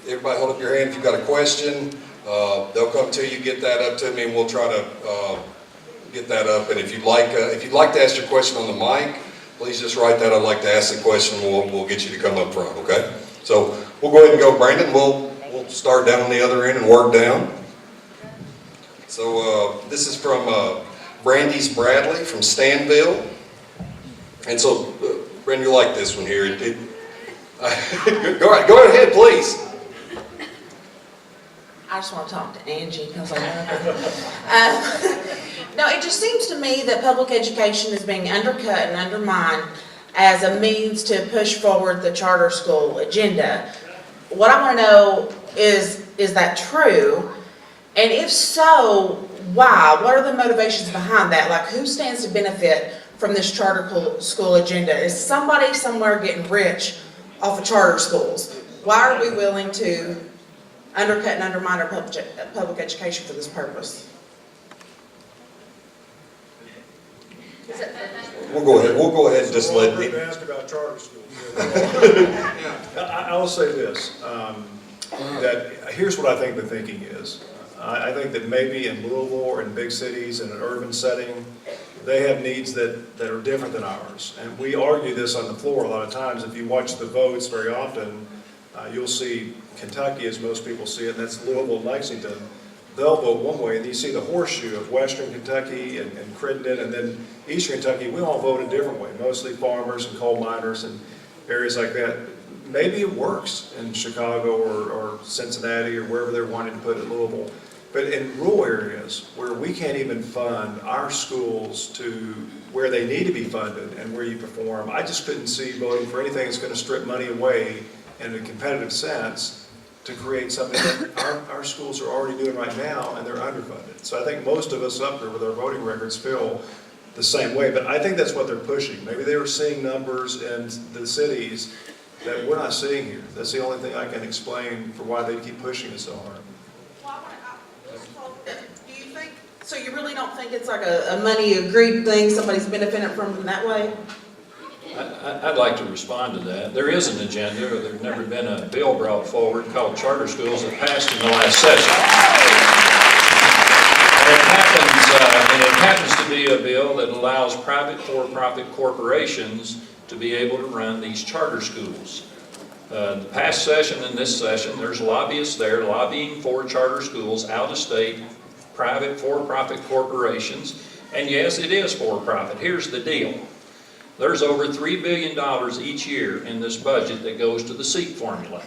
everybody hold up your hand if you've got a question. They'll come to you, get that up to me, and we'll try to get that up. And if you'd like to ask your question on the mic, please just write that. I'd like to ask the question. We'll get you to come up front. Okay? So we'll go ahead and go, Brandon. We'll start down on the other end and work down. So this is from Brandy's Bradley from Stanville. And so, Brandon, you like this one here. Go right ahead, please. I just want to talk to Angie because I know her. No, it just seems to me that public education is being undercut and undermined as a means to push forward the charter school agenda. What I want to know is that true? And if so, why? What are the motivations behind that? Like, who stands to benefit from this charter school agenda? Is somebody somewhere getting rich off of charter schools? Why are we willing to undercut and undermine our public education for this purpose? We'll go ahead and just let me. Ask about charter schools. I will say this, that here's what I think the thinking is. I think that maybe in Louisville or in big cities, in an urban setting, they have needs that are different than ours. And we argue this on the floor a lot of times. If you watch the votes very often, you'll see Kentucky, as most people see it, and that's Louisville and Lexington. They'll vote one way, and you see the horseshoe of Western Kentucky and Crittenden, and then Eastern Kentucky, we all vote a different way, mostly farmers and coal miners and areas like that. Maybe it works in Chicago or Cincinnati or wherever they're wanting to put it, Louisville. But in rural areas where we can't even fund our schools to where they need to be funded and where you perform, I just couldn't see voting for anything that's going to strip money away in a competitive sense to create something that our schools are already doing right now, and they're underfunded. So I think most of us up there with our voting records feel the same way, but I think that's what they're pushing. Maybe they were seeing numbers in the cities that we're not seeing here. That's the only thing I can explain for why they keep pushing it so hard. Do you think, so you really don't think it's like a money agreed thing, somebody's benefiting from in that way? I'd like to respond to that. There is an agenda, or there's never been a bill brought forward called charter schools that passed in the last session. And it happens to be a bill that allows private for-profit corporations to be able to run these charter schools. The past session and this session, there's lobbyists there lobbying for charter schools, out-of-state, private for-profit corporations. And yes, it is for-profit. Here's the deal. There's over $3 billion each year in this budget that goes to the SEEP formula.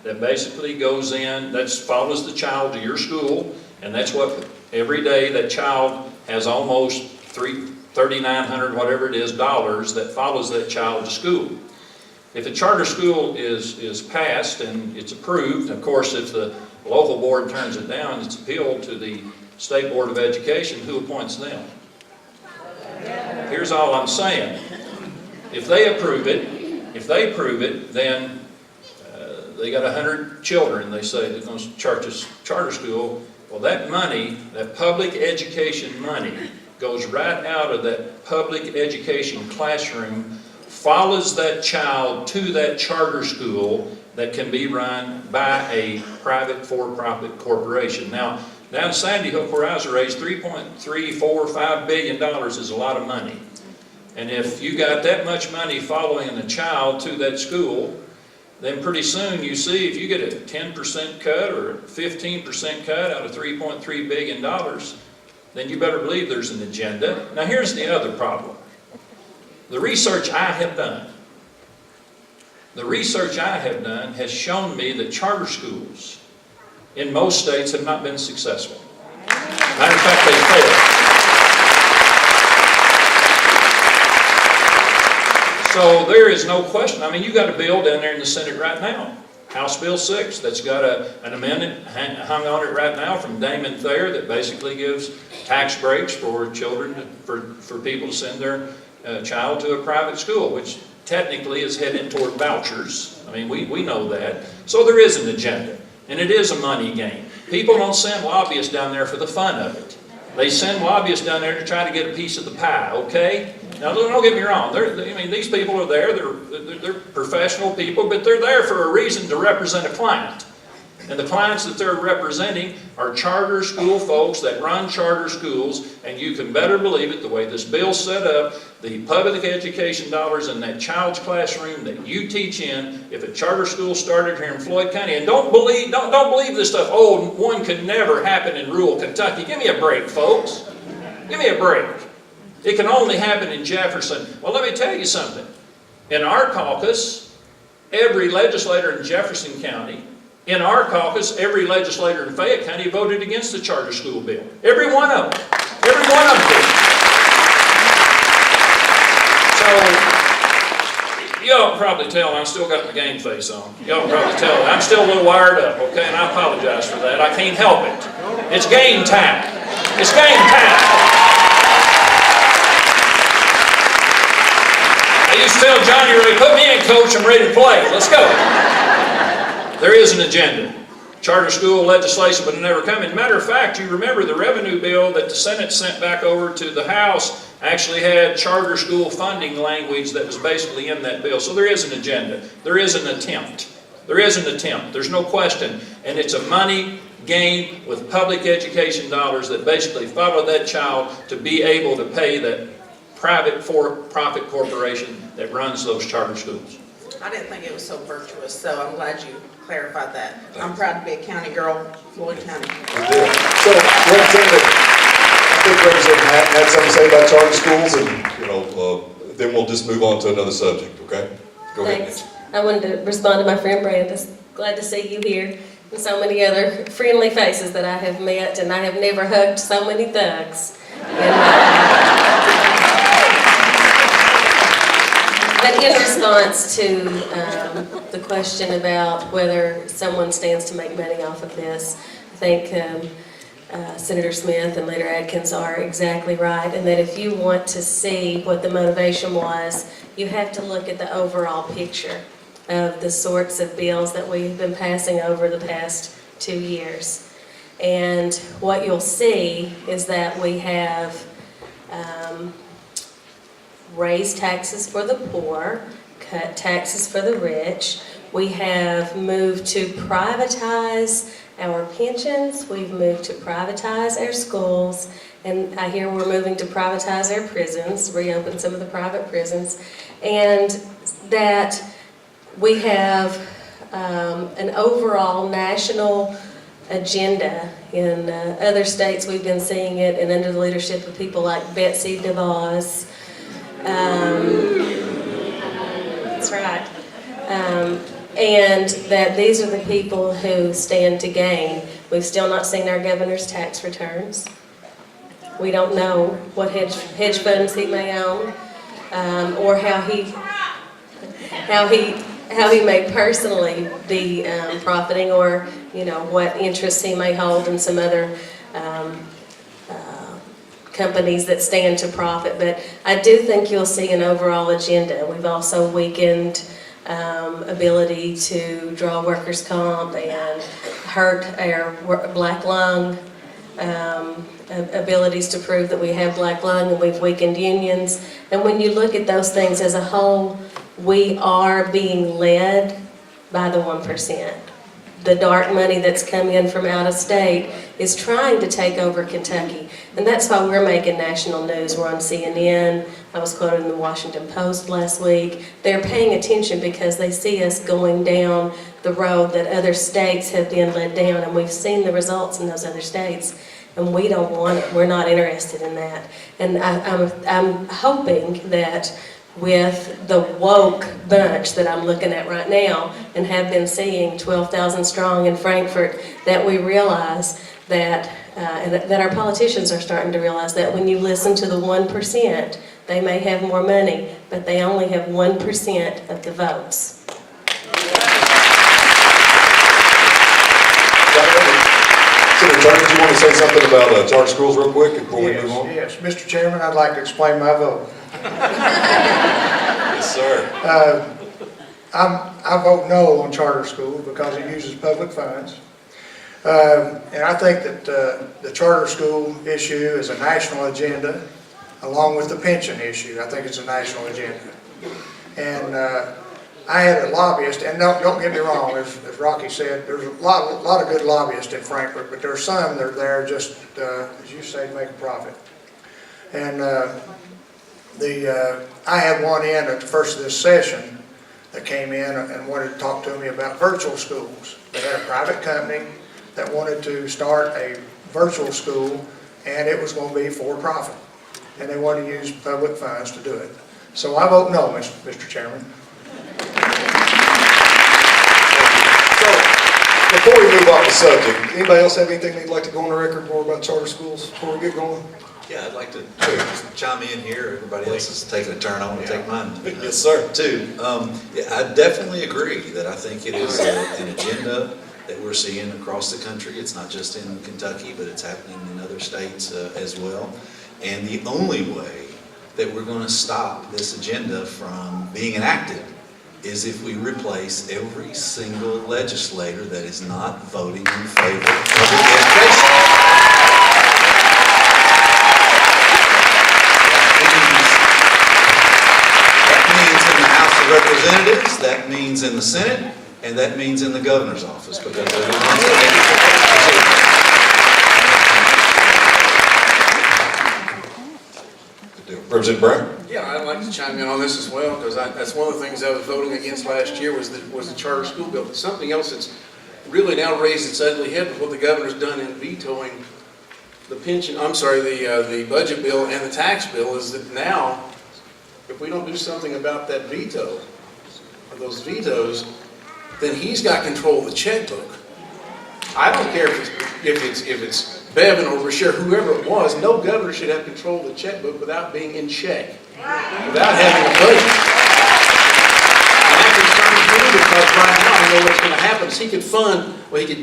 That basically goes in, that follows the child to your school, and that's what every day that child has almost $3,900, whatever it is, dollars that follows that child to school. If a charter school is passed and it's approved, of course, if the local board turns it down, it's appealed to the State Board of Education. Who appoints them? Here's all I'm saying. If they approve it, then they got 100 children, they say, they're going to charter school. Well, that money, that public education money, goes right out of that public education classroom, follows that child to that charter school that can be run by a private for-profit corporation. Now, down in Sandy Hook, where I was raised, $3.345 billion is a lot of money. And if you got that much money following a child to that school, then pretty soon you see if you get a 10% cut or a 15% cut out of $3.3 billion, then you better believe there's an agenda. Now here's the other problem. The research I have done has shown me that charter schools in most states have not been successful. Matter of fact, they failed. So there is no question. I mean, you got a bill down there in the Senate right now, House Bill 6, that's got an amendment hung on it right now from Damon Thayer that basically gives tax breaks for children, for people to send their child to a private school, which technically is heading toward vouchers. I mean, we know that. So there is an agenda, and it is a money game. People don't send lobbyists down there for the fun of it. They send lobbyists down there to try to get a piece of the pie, okay? Now, don't get me wrong. These people are there. They're professional people, but they're there for a reason, to represent a client. And the clients that they're representing are charter school folks that run charter schools, and you can better believe it, the way this bill's set up, the public education dollars in that child's classroom that you teach in, if a charter school started here in Floyd County, and don't believe this stuff, oh, one could never happen in rural Kentucky. Give me a break, folks. Give me a break. It can only happen in Jefferson. Well, let me tell you something. In our caucus, every legislator in Jefferson County, in our caucus, every legislator in Fayette County voted against the charter school bill. Every one of them. Every one of them did. So, y'all can probably tell I still got my game face on. Y'all can probably tell I'm still a little wired up, okay? And I apologize for that. I can't help it. It's game time. It's game time. I used to tell Johnny Ray, put me in, coach, I'm ready to play. Let's go. There is an agenda. Charter school legislation would never come. As a matter of fact, you remember the revenue bill that the Senate sent back over to the House actually had charter school funding language that was basically in that bill. So there is an agenda. There is an attempt. There is an attempt. There's no question. And it's a money game with public education dollars that basically follow that child to be able to pay that private for-profit corporation that runs those charter schools. I didn't think it was so virtuous, so I'm glad you clarified that. I'm proud to be a county girl, Floyd County. So, Representative, I think Representative had something to say about charter schools, and, then we'll just move on to another subject, okay? Go ahead. Thanks. I wanted to respond to my friend Brandis. Glad to see you here, and so many other friendly faces that I have met, and I have never hugged so many thugs in my life. But in response to the question about whether someone stands to make money off of this, I think Senator Smith and Leader Adkins are exactly right, and that if you want to see what the motivation was, you have to look at the overall picture of the sorts of bills that we've been passing over the past 2 years. And what you'll see is that we have raised taxes for the poor, cut taxes for the rich. We have moved to privatize our pensions. We've moved to privatize our schools. And I hear we're moving to privatize our prisons, reopen some of the private prisons. And that we have an overall national agenda. In other states, we've been seeing it, and under the leadership of people like Betsy DeVos. That's right. And that these are the people who stand to gain. We've still not seen our governor's tax returns. We don't know what hedge funds he may own, or how he may personally be profiting, or what interests he may hold in some other companies that stand to profit. But I do think you'll see an overall agenda. We've also weakened ability to draw workers' comp and hurt our black lung abilities to prove that we have black lung, and we've weakened unions. And when you look at those things as a whole, we are being led by the 1%. The dark money that's come in from out of state is trying to take over Kentucky. And that's why we're making national news. We're on CNN. I was quoted in the Washington Post last week. They're paying attention because they see us going down the road that other states have been led down. And we've seen the results in those other states. And we don't want it. We're not interested in that. And I'm hoping that with the woke bunch that I'm looking at right now and have been seeing 12,000 strong in Frankfurt, that we realize that, and that our politicians are starting to realize that when you listen to the 1%, they may have more money, but they only have 1% of the votes. Senator Turner, do you want to say something about charter schools real quick before we move on? Yes, Mr. Chairman, I'd like to explain my vote. Yes, sir. I vote no on charter schools because it uses public funds. And I think that the charter school issue is a national agenda, along with the pension issue. I think it's a national agenda. And I had a lobbyist, and don't get me wrong, as Rocky said, there's a lot of good lobbyists in Frankfurt, but there's some that are there just, as you say, to make a profit. And I had one in at the first of this session that came in and wanted to talk to me about virtual schools. They had a private company that wanted to start a virtual school, and it was going to be for profit. And they wanted to use public funds to do it. So I vote no, Mr. Chairman. So, before we move off the subject, anybody else have anything they'd like to go on the record more about charter schools before we get going? Yeah, I'd like to chime in here. Everybody else is taking a turn. I want to take mine. Yes, sir. Too. Yeah, I definitely agree that I think it is an agenda that we're seeing across the country. It's not just in Kentucky, but it's happening in other states as well. And the only way that we're going to stop this agenda from being enacted is if we replace every single legislator that is not voting in favor of public education. That means in the House of Representatives, that means in the Senate, and that means in the governor's office, because they're the ones that make Good deal. Representative Brown? Yeah, I'd like to chime in on this as well, because that's one of the things I was voting against last year was the charter school bill. But something else that's really now raised its ugly head with what the governor's done in vetoing the the budget bill and the tax bill is that now, if we don't do something about that veto, or those vetoes, then he's got control of the checkbook. I don't care if it's Bevan or Brashear, whoever it was, no governor should have control of the checkbook without being in check, without having a budget. And that concerns me because right now I know what's going to happen is he could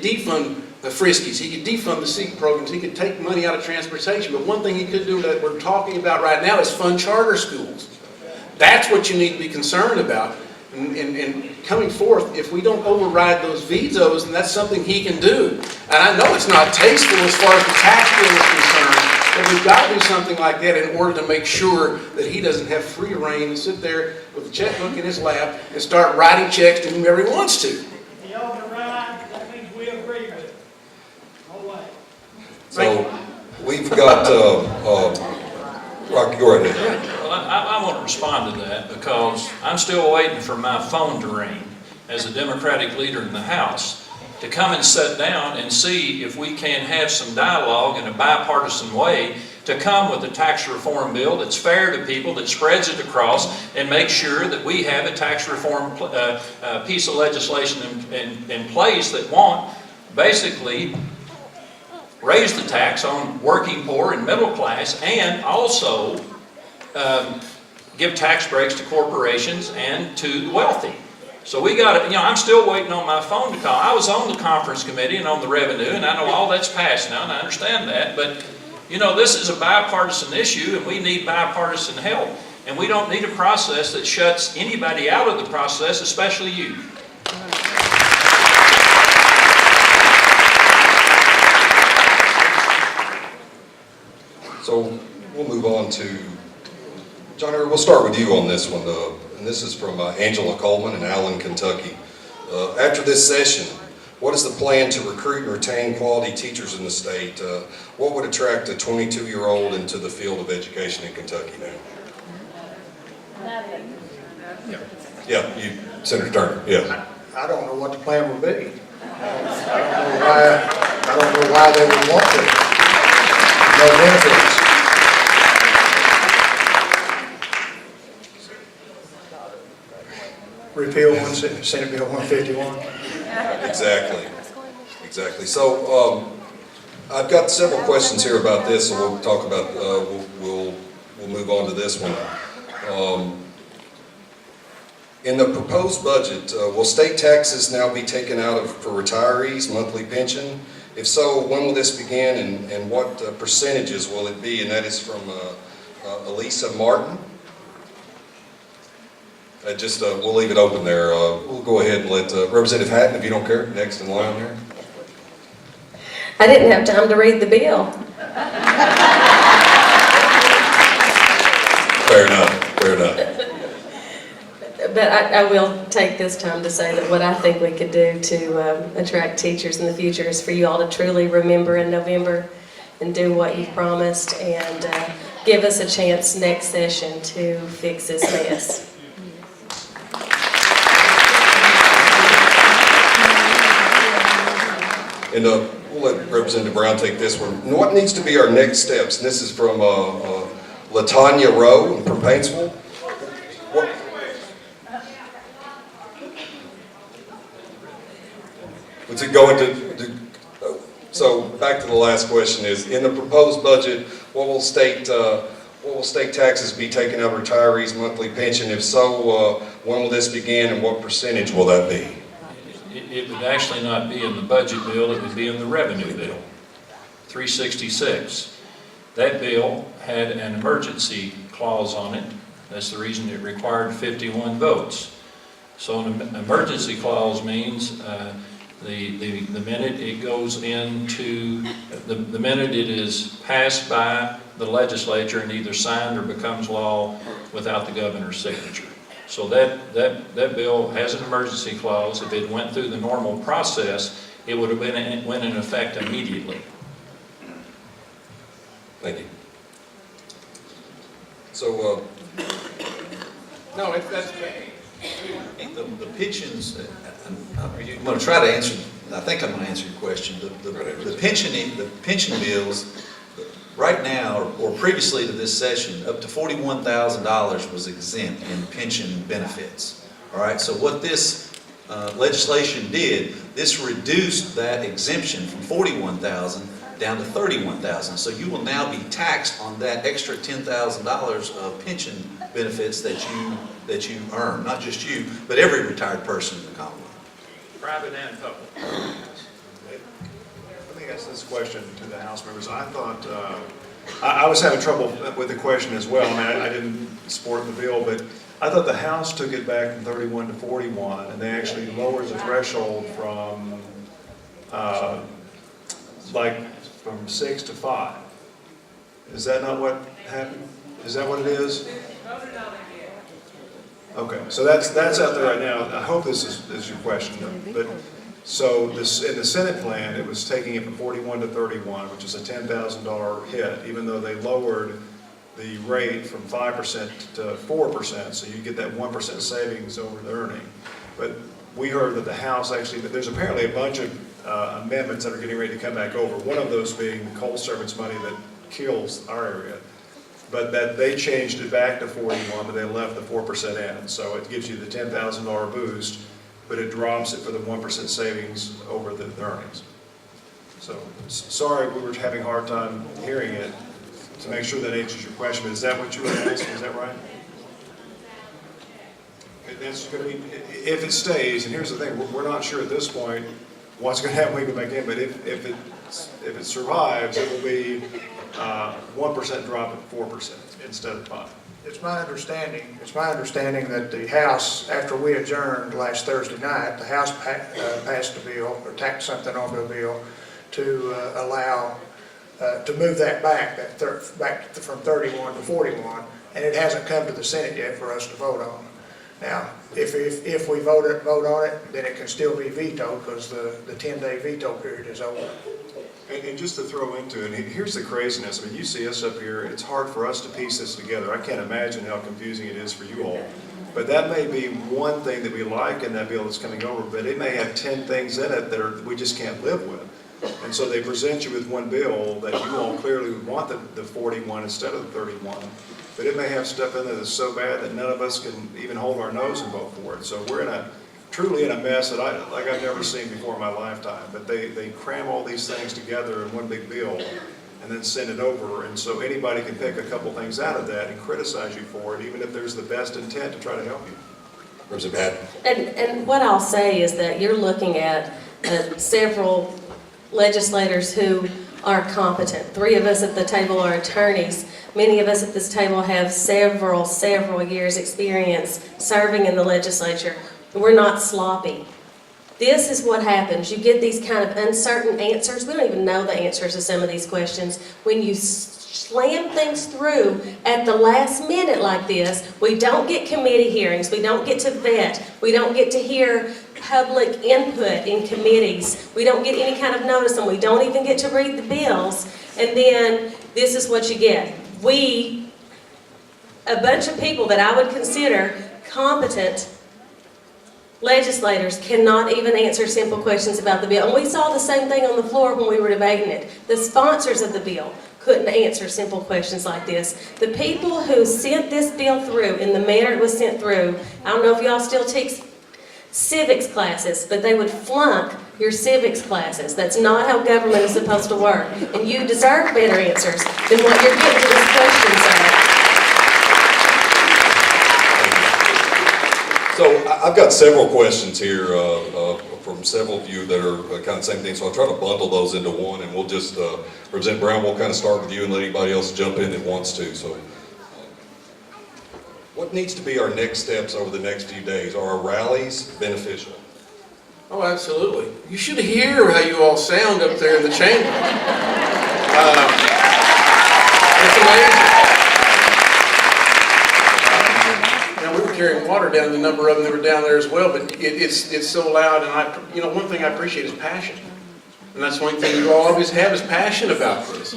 defund the Friskies, he could defund the SEEK programs, he could take money out of transportation, but one thing he could do that we're talking about right now is fund charter schools. That's what you need to be concerned about. And coming forth, if we don't override those vetoes, then that's something he can do. And I know it's not tasteful as far as the tax bill is concerned, but we've got to do something like that in order to make sure that he doesn't have free reign to sit there with a checkbook in his lap and start writing checks to whomever he wants to. He override, that means we agree with it. No way. So, we've got, Rocky, go right ahead. Well, I want to respond to that because I'm still waiting for my phone to ring as a Democratic leader in the House to come and sit down and see if we can have some dialogue in a bipartisan way to come with a tax reform bill that's fair to people, that spreads it across, and make sure that we have a tax reform piece of legislation in place that won't basically raise the tax on working poor and middle class, and also give tax breaks to corporations and to the wealthy. So we got to, I'm still waiting on my phone to call. I was on the conference committee and on the revenue, and I know all that's passed now, and I understand that, but this is a bipartisan issue, and we need bipartisan help. And we don't need a process that shuts anybody out of the process, especially you. So we'll move on to, John, we'll start with you on this one. And this is from Angela Coleman in Allen, Kentucky. After this session, what is the plan to recruit and retain quality teachers in the state? What would attract a 22-year-old into the field of education in Kentucky now? Yeah, Senator Turner, yeah. I don't know what the plan would be. I don't know why they would want to. No benefits. Repeal Senate Bill 151. Exactly. So I've got several questions here about this, so we'll talk about. We'll move on to this one. In the proposed budget, will state taxes now be taken out for retirees' monthly pension? If so, when will this begin, and what percentages will it be? And that is from Elisa Martin. We'll leave it open there. We'll go ahead and let Representative Hatton, if you don't care, next in line here. I didn't have time to read the bill. Fair enough. But I will take this time to say that what I think we could do to attract teachers in the future is for you all to truly remember in November and do what you promised, and give us a chance next session to fix this mess. And we'll let Representative Brown take this one. And what needs to be our next steps? And this is from LaTanya Rowe from Paintsville. What? Was it going to so back to the last question is, in the proposed budget, what will state taxes be taken out of retirees' monthly pension? If so, when will this begin and what percentage will that be? It would actually not be in the budget bill, it would be in the revenue bill, 366. That bill had an emergency clause on it. That's the reason it required 51 votes. So an emergency clause means the minute it goes into, the minute it is passed by the legislature and either signed or becomes law without the governor's signature. So that bill has an emergency clause. If it went through the normal process, it would have went in effect immediately. Thank you. So, No, that's, The pensions, I'm going to try to answer, I think I'm going to answer your question. The pension bills, right now, or previously to this session, up to $41,000 was exempt in pension benefits. All right, so what this legislation did, this reduced that exemption from $41,000 down to $31,000. So you will now be taxed on that extra $10,000 of pension benefits that you earn. Not just you, but every retired person in the Commonwealth. Private and public. Let me ask this question to the House members. I thought, I was having trouble with the question as well. I mean, I didn't support the bill, but I thought the House took it back from 31 to 41, and they actually lowered the threshold from, from 6 to 5. Is that not what happened? Is that what it is? Okay, so that's out there right now. I hope this is your question, but so this in the Senate plan, it was taking it from 41 to 31, which is a $10,000 hit, even though they lowered the rate from 5% to 4%, so you get that 1% savings over the earning. But we heard that the House actually, there's apparently a bunch of amendments that are getting ready to come back over. One of those being the coal servants money that kills our area. But that they changed it back to 41, but they left the 4% in. So it gives you the $10,000 boost, but it drops it for the 1% savings over the earnings. So sorry, we were having a hard time hearing it. To make sure that answers your question, but is that what you were asking? Is that right? That's going to be, if it stays, and here's the thing, we're not sure at this point what's going to happen when we go back in, but if it survives, it will be 1% drop at 4% instead of 5%. It's my understanding that the House, after we adjourned last Thursday night, the House passed a bill, or tacked something onto a bill to allow, to move that back from 31 to 41, and it hasn't come to the Senate yet for us to vote on. Now, if we vote on it, then it can still be vetoed because the 10-day veto period is over. And just to throw into it, here's the craziness. I mean, you see us up here, it's hard for us to piece this together. I can't imagine how confusing it is for you all. But that may be one thing that we like in that bill that's coming over, but it may have 10 things in it that we just can't live with. And so they present you with one bill that you all clearly would want the 41 instead of the 31. But it may have stuff in there that's so bad that none of us can even hold our nose and vote for it. So we're truly in a mess that I've never seen before in my lifetime. But they cram all these things together in one big bill and then send it over. And so anybody can pick a couple things out of that and criticize you for it, even if there's the best intent to try to help you. or is it bad? And what I'll say is that you're looking at several legislators who are competent. 3 of us at the table are attorneys. Many of us at this table have several years' experience serving in the legislature. We're not sloppy. This is what happens. You get these kind of uncertain answers. We don't even know the answers to some of these questions when you slam things through at the last minute like this. We don't get committee hearings, we don't get to vet, we don't get to hear public input in committees, we don't get any kind of notice, and we don't even get to read the bills, and then this is what you get. We, a bunch of people that I would consider competent legislators, cannot even answer simple questions about the bill. And we saw the same thing on the floor when we were debating it. The sponsors of the bill couldn't answer simple questions like this. The people who sent this bill through in the manner it was sent through, I don't know if y'all still teach civics classes, but they would flunk your civics classes. That's not how government is supposed to work. And you deserve better answers than what you're getting to this question, sir. So I've got several questions here from several of you that are kind of the same thing, so I'll try to bundle those into one, and we'll just, Representative Brown, we'll kind of start with you and let anybody else jump in that wants to. So, what needs to be our next steps over the next few days? Are our rallies beneficial? Oh, absolutely. You should hear how you all sound up there in the chamber. It's amazing. We were carrying water down, the number of them that were down there as well, but it's so loud, and one thing I appreciate is passion. And that's one thing you all always have is passion about this.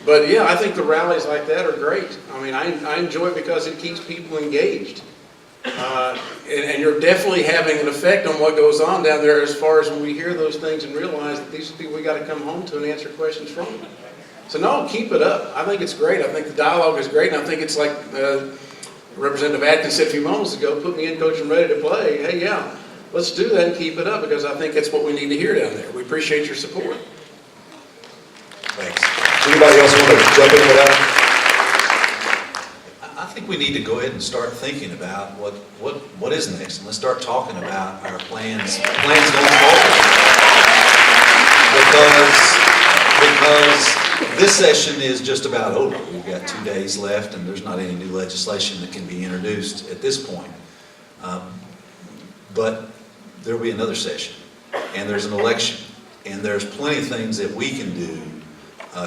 But yeah, I think the rallies like that are great. I mean, I enjoy it because it keeps people engaged. And you're definitely having an effect on what goes on down there as far as when we hear those things and realize that these are people we got to come home to and answer questions from. So no, keep it up. I think it's great. I think the dialogue is great, and I think it's like Representative Atkins said a few moments ago, put me in, coach, I'm ready to play. Hey, yeah, let's do that and keep it up, because I think that's what we need to hear down there. We appreciate your support. Thanks. Anybody else want to jump into that? I think we need to go ahead and start thinking about what is next, and let's start talking about our plans going forward. Because this session is just about over. We've got 2 days left, and there's not any new legislation that can be introduced at this point. But there will be another session, and there's an election, and there's plenty of things that we can do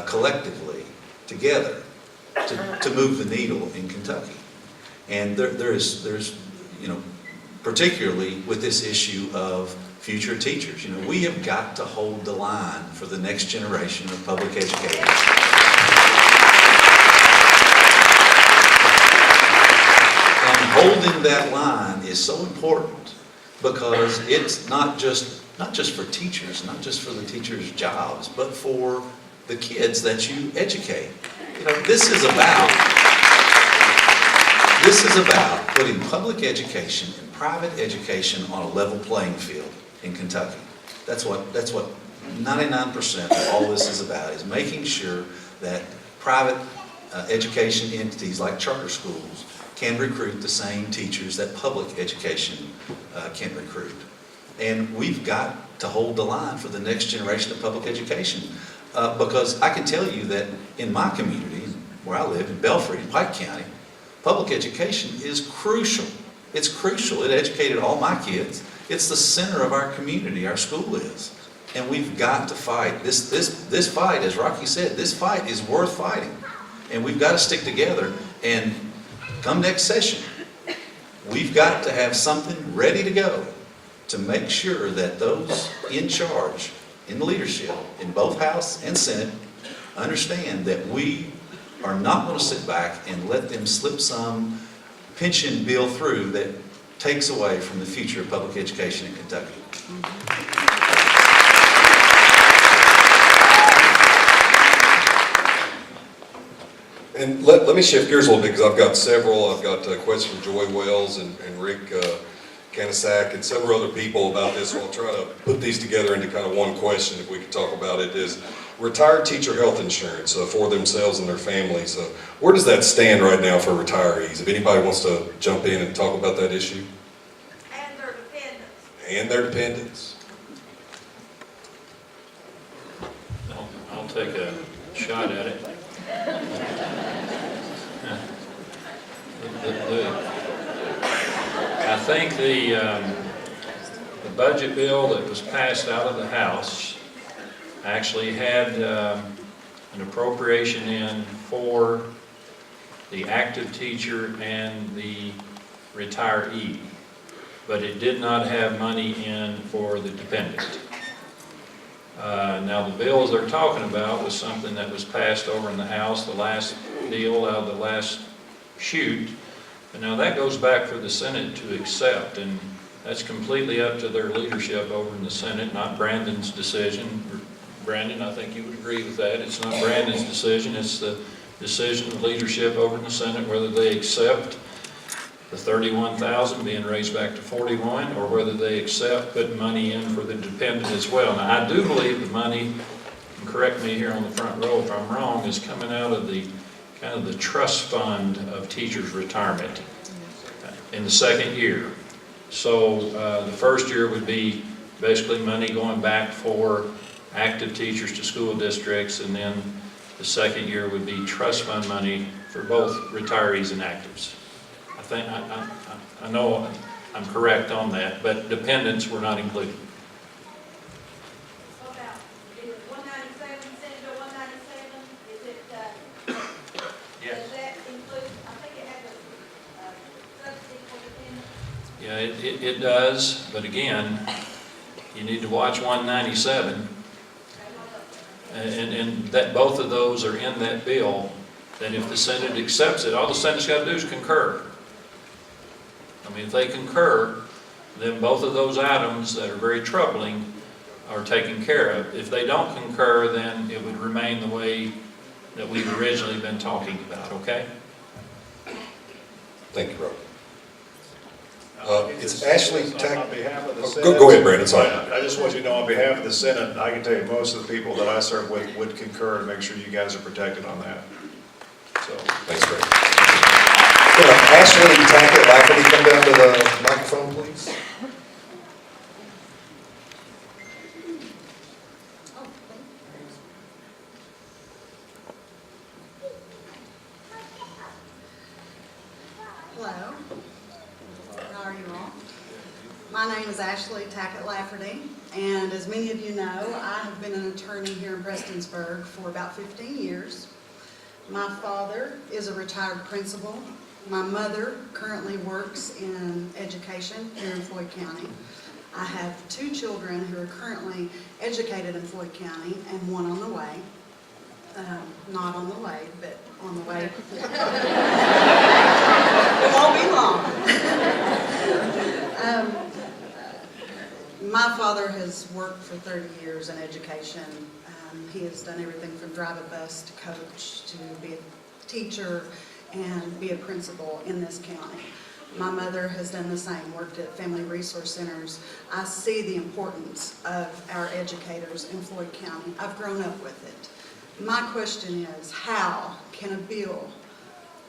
collectively together to move the needle in Kentucky. And there's particularly with this issue of future teachers. We have got to hold the line for the next generation of public educators. And holding that line is so important, because it's not just for teachers, not just for the teachers' jobs, but for the kids that you educate. This is about putting public education and private education on a level playing field in Kentucky. That's what 99% of all this is about, is making sure that private education entities like charter schools can recruit the same teachers that public education can recruit. And we've got to hold the line for the next generation of public education. Because I can tell you that in my community, where I live, in Belfry, in Pike County, public education is crucial. It's crucial. It educated all my kids. It's the center of our community, our school is. And we've got to fight. This fight, as Rocky said, this fight is worth fighting. And we've got to stick together. And come next session, we've got to have something ready to go to make sure that those in charge, in leadership, in both House and Senate, understand that we are not going to sit back and let them slip some pension bill through that takes away from the future of public education in Kentucky. And let me shift gears a little bit, because I've got several. I've got questions from Joy Wells and Rick Kanasak and several other people about this, so I'll try to put these together into kind of one question, if we could talk about it, is retired teacher health insurance for themselves and their families. Where does that stand right now for retirees? If anybody wants to jump in and talk about that issue. And their dependents. And their dependents. I'll take a shot at it. I think the budget bill that was passed out of the House actually had an appropriation in for the active teacher and the retiree, but it did not have money in for the dependent. Now, the bills they're talking about was something that was passed over in the House, the last deal out of the last shoot. And now that goes back for the Senate to accept, and that's completely up to their leadership over in the Senate, not Brandon's decision. Brandon, I think you would agree with that. It's not Brandon's decision, it's the decision of leadership over in the Senate whether they accept the 31,000 being raised back to 41, or whether they accept putting money in for the dependent as well. Now, I do believe the money, and correct me here on the front row if I'm wrong, is coming out of the kind of the trust fund of teachers' retirement in the second year. So the first year would be basically money going back for active teachers to school districts, and then the second year would be trust fund money for both retirees and actives. I know I'm correct on that, but dependents were not included. What about, is it 197, Senate Bill 197? Is it, does that include, I think it has a subsidy for dependents? Yeah, it does, but again, you need to watch 197, and that both of those are in that bill, that if the Senate accepts it, all the Senate's got to do is concur. I mean, if they concur, then both of those items that are very troubling are taken care of. If they don't concur, then it would remain the way that we've originally been talking about, okay? Thank you, Robert. It's Ashley Ashley On Tack. behalf of the Oh, Senate. go ahead, Brandon, sorry. I just want you to know, on behalf of the Senate, I can tell you most of the people that I serve with would concur to make sure you guys are protected on that. So, Thanks, Brandon. Ashley Tackett, Lafferty, come down to the microphone, please. Hello. How are you all? My name is Ashley Tackett Lafferty, and as many of you know, I have been an attorney here in Prestonsburg for about 15 years. My father is a retired principal. My mother currently works in education here in Floyd County. I have 2 children who are currently educated in Floyd County and one on the way. Not on the way, but on the way. It won't be long. My father has worked for 30 years in education. He has done everything from drive a bus to coach to be a teacher and be a principal in this county. My mother has done the same, worked at family resource centers. I see the importance of our educators in Floyd County. I've grown up with it. My question is, how can a bill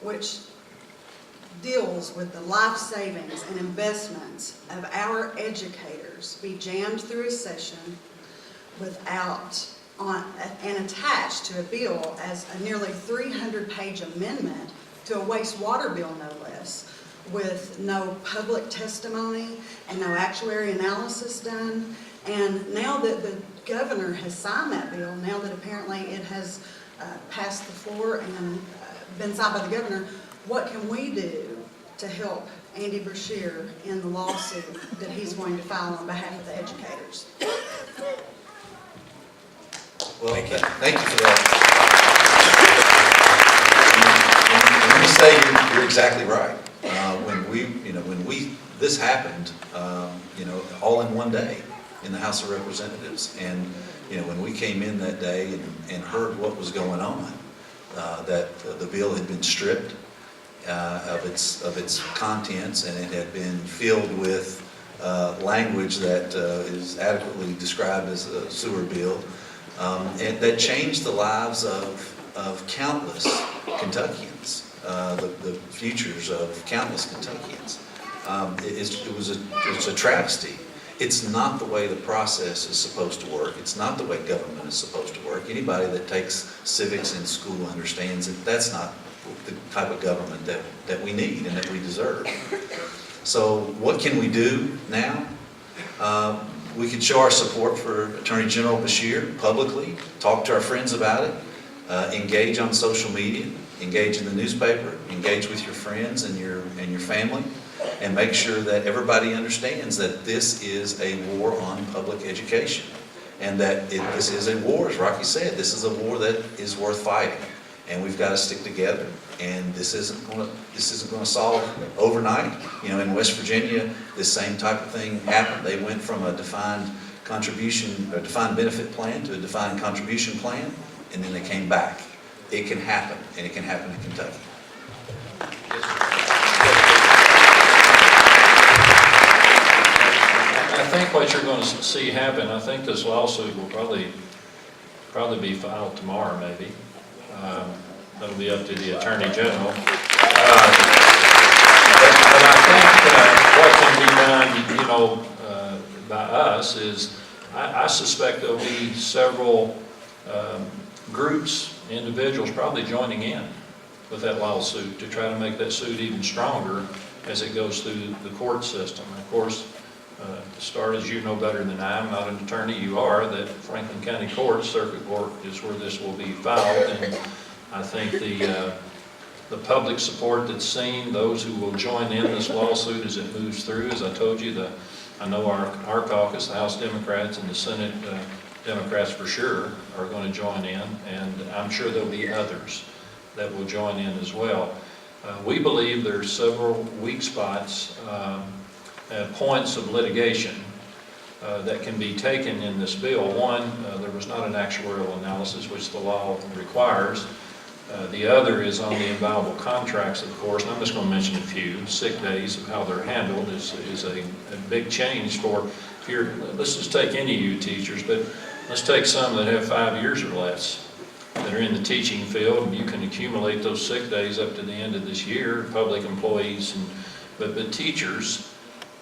which deals with the life savings and investments of our educators be jammed through a session without and attached to a bill as a nearly 300-page amendment to a wastewater bill, no less, with no public testimony and no actuary analysis done? And now that the governor has signed that bill, now that apparently it has passed the floor and been signed by the governor, what can we do to help Andy Brashear in the lawsuit that he's going to file on behalf of the educators? Well, thank you for that. Let me say you're exactly right. When this happened, all in one day in the House of Representatives, and when we came in that day and heard what was going on, that the bill had been stripped of its contents, and it had been filled with language that is adequately described as a sewer bill. And that changed the lives of countless Kentuckians, the futures of countless Kentuckians. It was a travesty. It's not the way the process is supposed to work. It's not the way government is supposed to work. Anybody that takes civics in school understands that that's not the type of government that we need and that we deserve. So what can we do now? We could show our support for Attorney General Brashear publicly, talk to our friends about it, Engage on social media, engage in the newspaper, engage with your friends and your family, and make sure that everybody understands that this is a war on public education. And that this is a war, as Rocky said, this is a war that is worth fighting. And we've got to stick together. And this isn't going to solve overnight. You know, in West Virginia, this same type of thing happened. They went from a defined benefit plan to a defined contribution plan, and then they came back. It can happen, and it can happen in Kentucky. I think what you're going to see happen, I think this lawsuit will probably be filed tomorrow, maybe. That'll be up to the Attorney General. But I think what can be done, you know, by us is, I suspect there'll be several groups, individuals probably joining in with that lawsuit to try to make that suit even stronger as it goes through the court system. Of course, to start, as you know better than I'm not an attorney, you are, that Franklin County Court, Circuit Court, is where this will be filed. And I think the public support that's seen, those who will join in this lawsuit as it moves through, as I told you, I know our caucus, the House Democrats and the Senate Democrats for sure are going to join in, and I'm sure there'll be others that will join in as well. We believe there's several weak spots, points of litigation that can be taken in this bill. One, there was not an actuarial analysis, which the law requires. The other is on the inviolable contracts, of course, and I'm just going to mention a few. Sick days of how they're handled is a big change for, let's just take any of you teachers, but let's take some that have 5 years or less that are in the teaching field, and you can accumulate those sick days up to the end of this year, public employees, but teachers,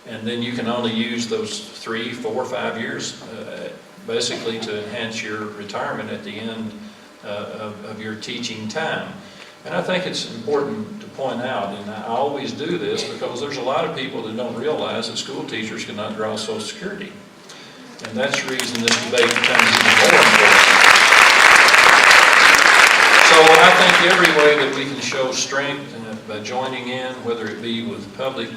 and then you can only use those 3, 4, 5 years basically to enhance your retirement at the end of your teaching time. And I think it's important to point out, and I always do this because there's a lot of people that don't realize that school teachers cannot draw Social Security. And that's the reason this debate becomes even more important. So I think every way that we can show strength by joining in, whether it be with public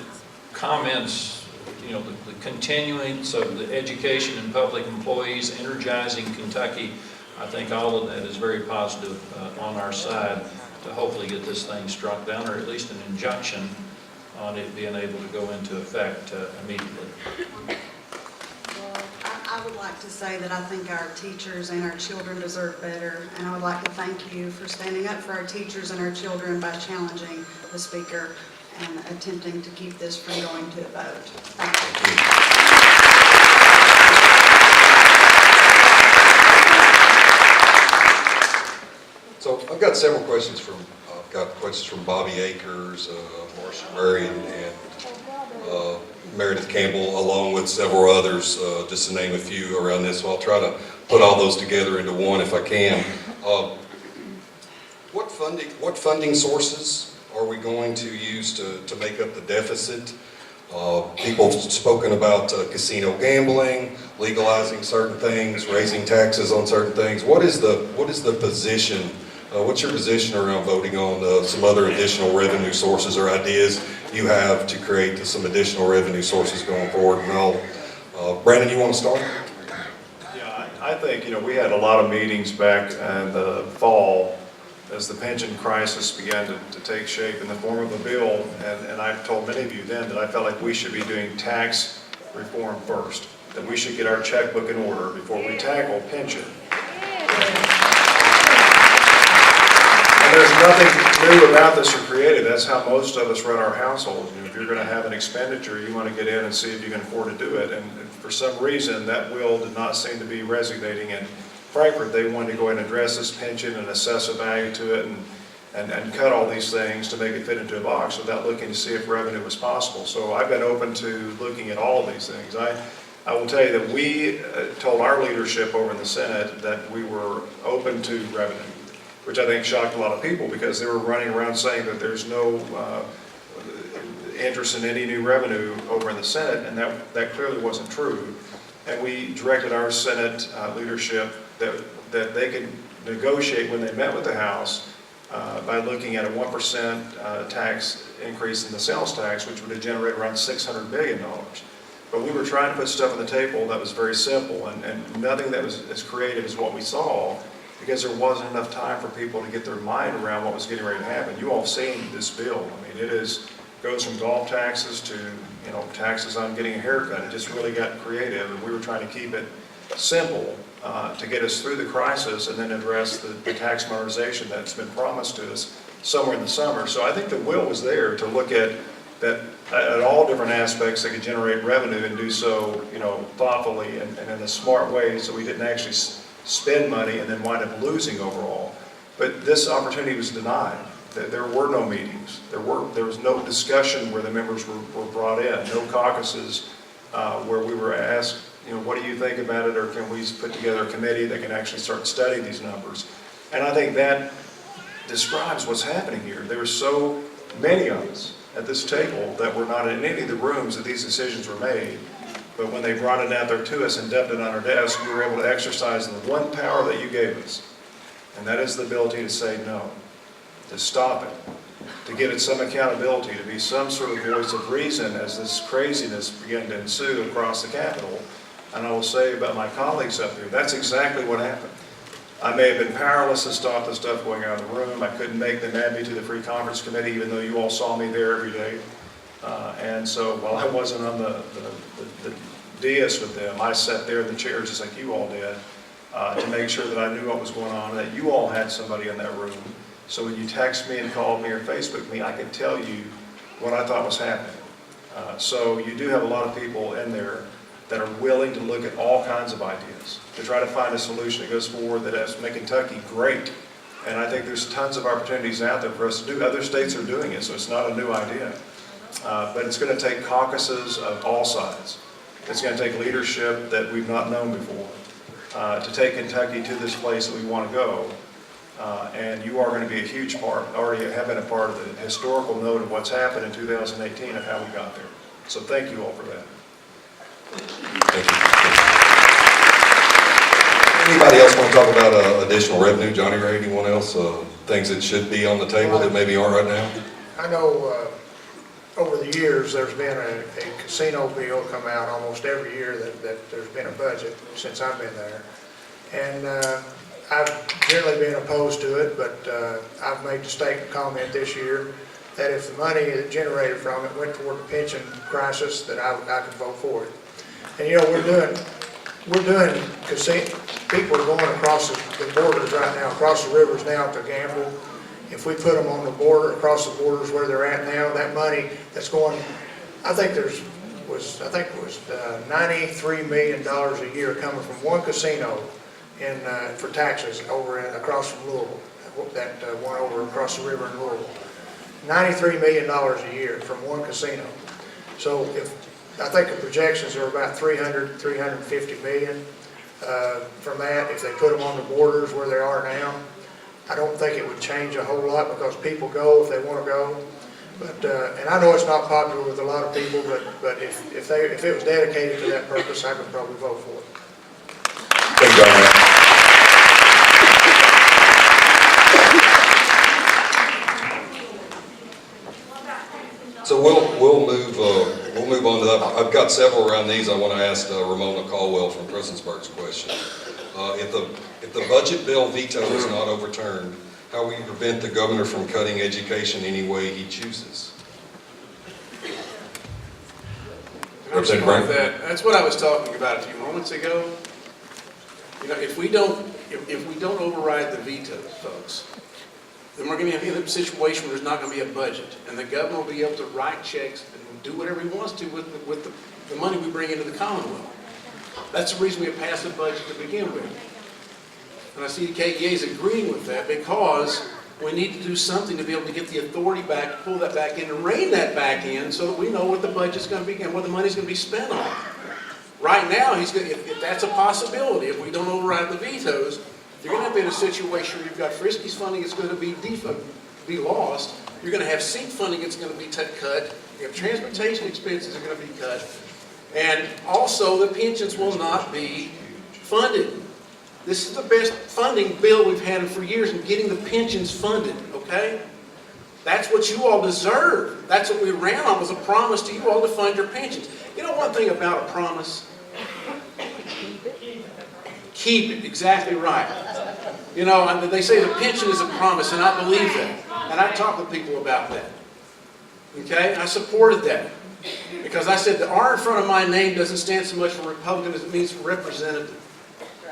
comments, you know, the continuance of the education and public employees, energizing Kentucky, I think all of that is very positive on our side to hopefully get this thing struck down, or at least an injunction on it being able to go into effect immediately. Well, I would like to say that I think our teachers and our children deserve better, and I would like to thank you for standing up for our teachers and our children by challenging the speaker and attempting to keep this from going to a vote. Thank you. So I've got several questions from Bobby Akers, Marcia Murray, and Meredith Campbell, along with several others, just to name a few around this. So I'll try to put all those together into one if I can. What funding sources are we going to use to make up the deficit? People have spoken about casino gambling, legalizing certain things, raising taxes on certain things. What is the position? What's your position around voting on some other additional revenue sources or ideas you have to create some additional revenue sources going forward? And Brandon, you want to start? Yeah, I think, we had a lot of meetings back in the fall as the pension crisis began to take shape in the form of a bill, and I told many of you then that I felt like we should be doing tax reform first, that we should get our checkbook in order before we tackle pension. And there's nothing new about this or creative. That's how most of us run our households. If you're going to have an expenditure, you want to get in and see if you can afford to do it. And for some reason, that will did not seem to be resonating in Frankfurt. They wanted to go ahead and address this pension and assess a value to it and cut all these things to make it fit into a box without looking to see if revenue was possible. So I've been open to looking at all of these things. I will tell you that we told our leadership over in the Senate that we were open to revenue, which I think shocked a lot of people because they were running around saying that there's no interest in any new revenue over in the Senate, and that clearly wasn't true. And we directed our Senate leadership that they could negotiate when they met with the House by looking at a 1% tax increase in the sales tax, which would have generated around $600 billion. But we were trying to put stuff on the table that was very simple, and nothing that was as creative as what we saw, because there wasn't enough time for people to get their mind around what was getting ready to happen. You all have seen this bill. I mean, goes from golf taxes to, taxes on getting a haircut. It just really got creative, and we were trying to keep it simple to get us through the crisis and then address the tax modernization that's been promised to us somewhere in the summer. So I think the will was there to look at that at all different aspects that could generate revenue and do so, thoughtfully and in a smart way, so we didn't actually spend money and then wind up losing overall. But this opportunity was denied. There were no meetings. There was no discussion where the members were brought in, no caucuses where we were asked, what do you think about it, or can we put together a committee that can actually start studying these numbers? And I think that describes what's happening here. There were so many of us at this table that were not in any of the rooms that these decisions were made, but when they brought it out there to us and dumped it on our desk, we were able to exercise the one power that you gave us, and that is the ability to say no, to stop it, to give it some accountability, to be some sort of voice of reason as this craziness began to ensue across the Capitol. And I will say about my colleagues up here, that's exactly what happened. I may have been powerless to stop the stuff going on in the room. I couldn't make them add me to the free conference committee, even though you all saw me there every day. And so while I wasn't on the dais with them, I sat there in the chairs just like you all did to make sure that I knew what was going on and that you all had somebody in that room. So when you text me and called me or Facebook me, I could tell you what I thought was happening. So you do have a lot of people in there that are willing to look at all kinds of ideas to try to find a solution that goes forward that has made Kentucky great. And I think there's tons of opportunities out there for us to do. Other states are doing it, so it's not a new idea. But it's going to take caucuses of all sides. It's going to take leadership that we've not known before to take Kentucky to this place that we want to go. And you are going to be a huge part, already have been a part of the historical note of what's happened in 2018 of how we got there. So thank you all for that. Thank you. Anybody else want to talk about additional revenue? Johnny Ray, anyone else? Things that should be on the table that maybe aren't right now? I know over the years there's been a casino bill come out almost every year that there's been a budget since I've been there. And I've generally been opposed to it, but I've made the statement comment this year that if the money that generated from it went toward the pension crisis, that I could vote for it. And we're doing casino. People are going across the borders right now, across the rivers now to gamble. If we put them on the border, across the borders where they're at now, that money that's going, I think it was $93 million a year coming from one casino for taxes across from Louisville, that one over across the river in Louisville. $93 million a year from one casino. So I think the projections are about 350 million from that. If they put them on the borders where they are now, I don't think it would change a whole lot because people go if they want to go. But and I know it's not popular with a lot of people, but if it was dedicated to that purpose, I could probably vote for it. Thank you, John. So we'll move on to that. I've got several around these. I want to ask Ramona Caldwell from Prestonsburg's question. If the budget bill veto is not overturned, how will you prevent the governor from cutting education any way he chooses? That's what I was talking about a few moments ago. If we don't override the veto, folks, then we're going to be in a situation where there's not going to be a budget, and the governor will be able to write checks and do whatever he wants to with the money we bring into the Commonwealth. That's the reason we have passed the budget to begin with. And I see the KEA is agreeing with that because we need to do something to be able to get the authority back, to pull that back in, and rein that back in so that we know what the budget's going to be and what the money's going to be spent on. Right now, if that's a possibility, if we don't override the vetoes, you're going to be in a situation where you've got Frisky's funding that's going to be lost. You're going to have seat funding that's going to be cut. You have transportation expenses are going to be cut. And also the pensions will not be funded. This is the best funding bill we've had for years in getting the pensions funded, okay? That's what you all deserve. That's what we ran on, was a promise to you all to fund your pensions. You know one thing about a promise? Keep it, exactly right. You know, they say the pension is a promise, and I believe that. And I talk with people about that. Okay? I supported that. Because I said the R in front of my name doesn't stand so much for Republican as it means for representative.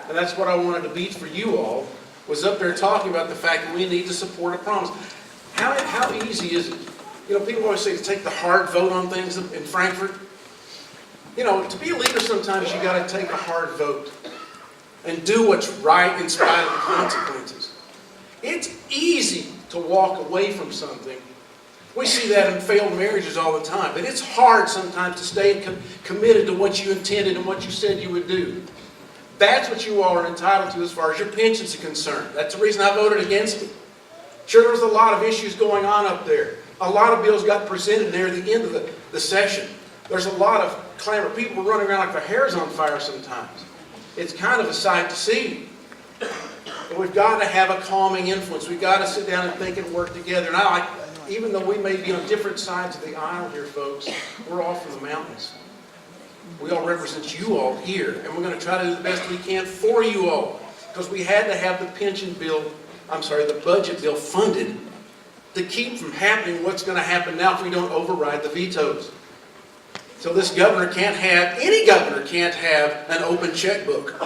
And that's what I wanted to be for you all, was up there talking about the fact that we need to support a promise. How easy is it? You know, people always say to take the hard vote on things in Frankfurt. You know, to be a leader sometimes you got to take a hard vote and do what's right in spite of the consequences. It's easy to walk away from something. We see that in failed marriages all the time. But it's hard sometimes to stay committed to what you intended and what you said you would do. That's what you all are entitled to as far as your pensions are concerned. That's the reason I voted against it. Sure, there's a lot of issues going on up there. A lot of bills got presented near the end of the session. There's a lot of clamor. People were running around like their hair's on fire sometimes. It's kind of a sight to see. But we've got to have a calming influence. We've got to sit down and think and work together. And even though we may be on different sides of the aisle here, folks, we're all from the mountains. We all represent you all here, and we're going to try to do the best we can for you all. Because we had to have the the budget bill funded to keep from happening what's going to happen now if we don't override the vetoes. So any governor can't have an open checkbook.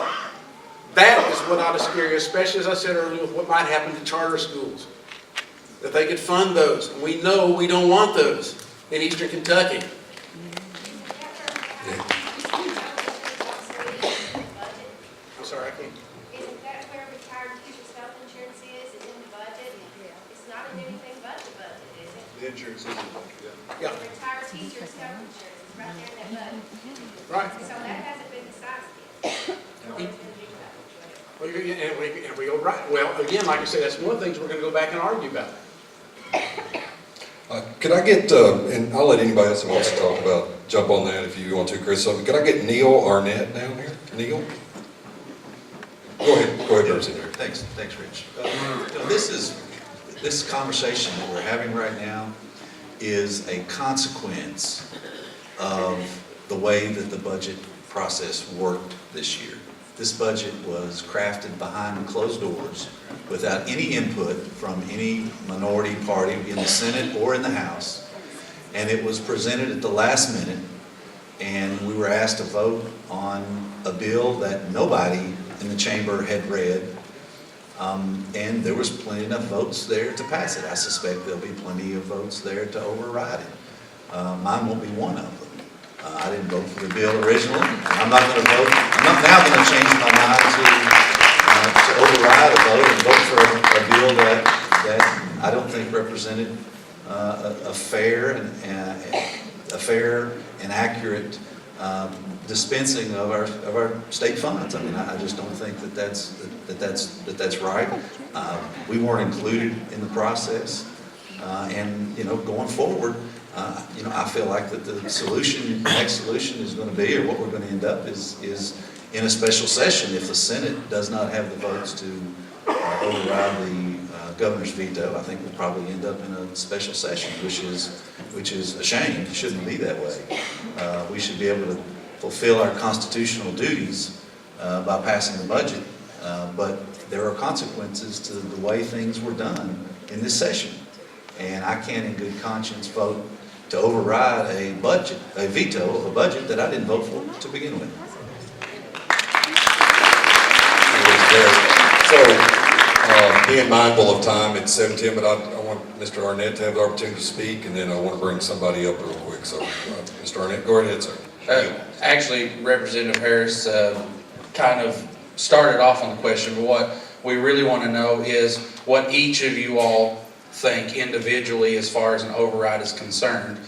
That is what ought to scare you, especially as I said earlier, with what might happen to charter schools. That they could fund those. And we know we don't want those in Eastern Kentucky. I'm sorry, I can't. Isn't that where retired teachers' health insurance is in the budget? It's not in anything but the budget, is it? The insurance is in the budget, Yeah. Retired teachers' health insurance is right there in that budget. Right. So that hasn't been decided yet. Well, and we go right. Well, again, like I said, that's one of the things we're going to go back and argue about. Could I get, and I'll let anybody else who wants to talk about, jump on that if you want to, Chris. Could I get Neil Arnett down here? Neil? Go ahead, Representative. Thanks, Rich. This conversation that we're having right now is a consequence of the way that the budget process worked this year. This budget was crafted behind closed doors without any input from any minority party in the Senate or in the House. And it was presented at the last minute, and we were asked to vote on a bill that nobody in the chamber had read. And there was plenty enough votes there to pass it. I suspect there'll be plenty of votes there to override it. Mine won't be one of them. I didn't vote for the bill originally. I'm not going to vote. I'm not now going to change my mind to override a vote and vote for a bill that I don't think represented a fair and accurate dispensing of our state funds. I mean, I just don't think that's right. We weren't included in the process, and going forward. I feel like that the next solution is going to be, or what we're going to end up is in a special session. If the Senate does not have the votes to override the governor's veto, I think we'll probably end up in a special session, which is a shame. It shouldn't be that way. We should be able to fulfill our constitutional duties by passing the budget, but there are consequences to the way things were done in this session, and I can't in good conscience vote to override a veto of a budget that I didn't vote for to begin with. So, being mindful of time, it's 7:10, but I want Mr. Arnett to have the opportunity to speak, and then I want to bring somebody up real quick. So, Mr. Arnett, go ahead, sir. Actually, Representative Harris kind of started off on the question, but what we really want to know is what each of you all think individually as far as an override is concerned.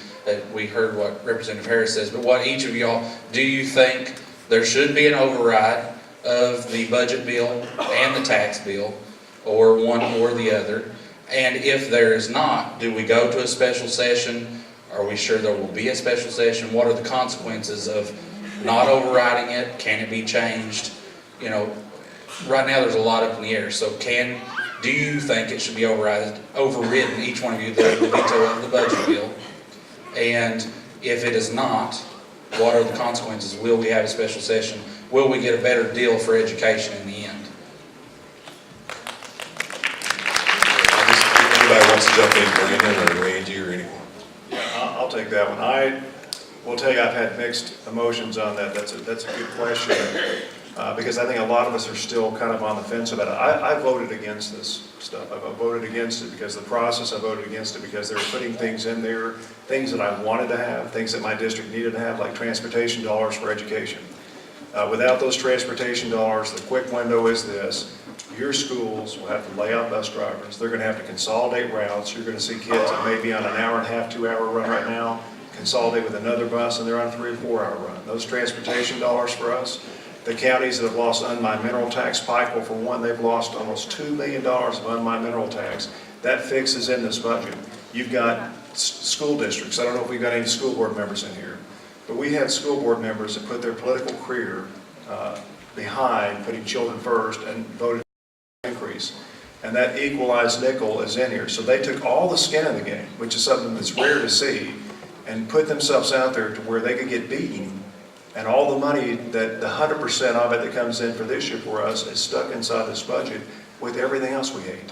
We heard what Representative Harris says, but what each of y'all, do you think there should be an override of the budget bill and the tax bill, or one or the other? And if there is not, do we go to a special session? Are we sure there will be a special session? What are the consequences of not overriding it? Can it be changed? right now there's a lot up in the air, so do you think it should be overridden, each one of you, the veto of the budget bill? And if it is not, what are the consequences? Will we have a special session? Will we get a better deal for education in the end? Anybody wants to jump in, Brandon or Randy or anyone? Yeah, I'll take that one. I will tell you, I've had mixed emotions on that. That's a good question, because I think a lot of us are still kind of on the fence about it. I voted against this stuff. I voted against it because of the process. I voted against it because they were putting things in there, things that I wanted to have, things that my district needed to have, like transportation dollars for education. Without those transportation dollars, the quick window is this. Your schools will have to lay out bus drivers. They're going to have to consolidate routes. You're going to see kids that may be on an hour and a half, 2 hour run right now, consolidate with another bus and they're on a 3 or 4 hour run. Those transportation dollars for us, the counties that have lost unmined mineral tax, Pikeville for one, they've lost almost $2 million of unmined mineral tax. That fix is in this budget. You've got school districts. I don't know if we've got any school board members in here, but we had school board members that put their political career behind putting children first and voted for increase. And that equalized nickel is in here. So they took all the skin in the game, which is something that's rare to see, and put themselves out there to where they could get beaten. And all the money, that the 100% of it that comes in for this year for us is stuck inside this budget with everything else we hate.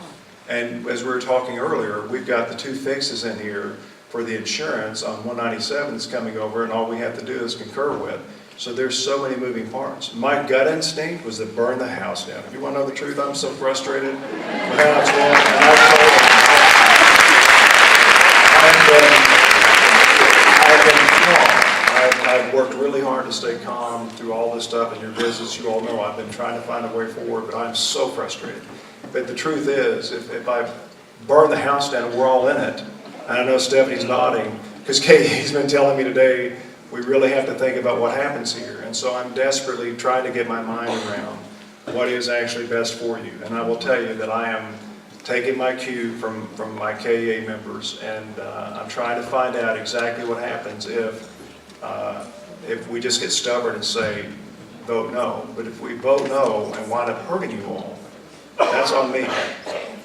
And as we were talking earlier, we've got the 2 fixes in here for the insurance on 197 that's coming over, and all we have to do is concur with. So there's so many moving parts. My gut instinct was to burn the house down. If you want to know the truth, I'm so frustrated with how it's going. I've worked really hard to stay calm through all this stuff in your business. You all know I've been trying to find a way forward, but I'm so frustrated. But the truth is, if I burn the house down and we're all in it, and I know Stephanie's nodding, because KEA's been telling me today, we really have to think about what happens here. And so I'm desperately trying to get my mind around what is actually best for you. And I will tell you that I am taking my cue from my KEA members, and I'm trying to find out exactly what happens if we just get stubborn and say, vote no. But if we vote no and wind up hurting you all, that's on me.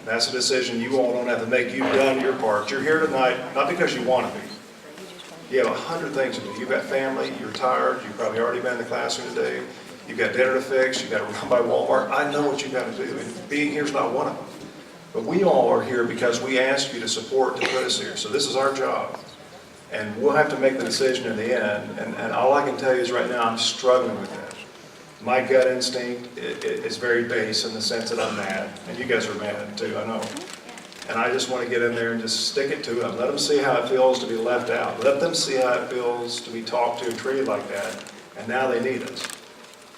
That's a decision you all don't have to make. You've done your part. You're here tonight, not because you want to be. You have 100 things to do. You've got family, you're tired, you've probably already been in the classroom today, you've got dinner to fix, you've got to run by Walmart. I know what you've got to do, and being here is not one of them. But we all are here because we asked you to support to put us here. So this is our job. And we'll have to make the decision in the end. And all I can tell you is right now I'm struggling with that. My gut instinct is very base in the sense that I'm mad. And you guys are mad too, I know. And I just want to get in there and just stick it to them. Let them see how it feels to be left out. Let them see how it feels to be talked to and treated like that. And now they need us.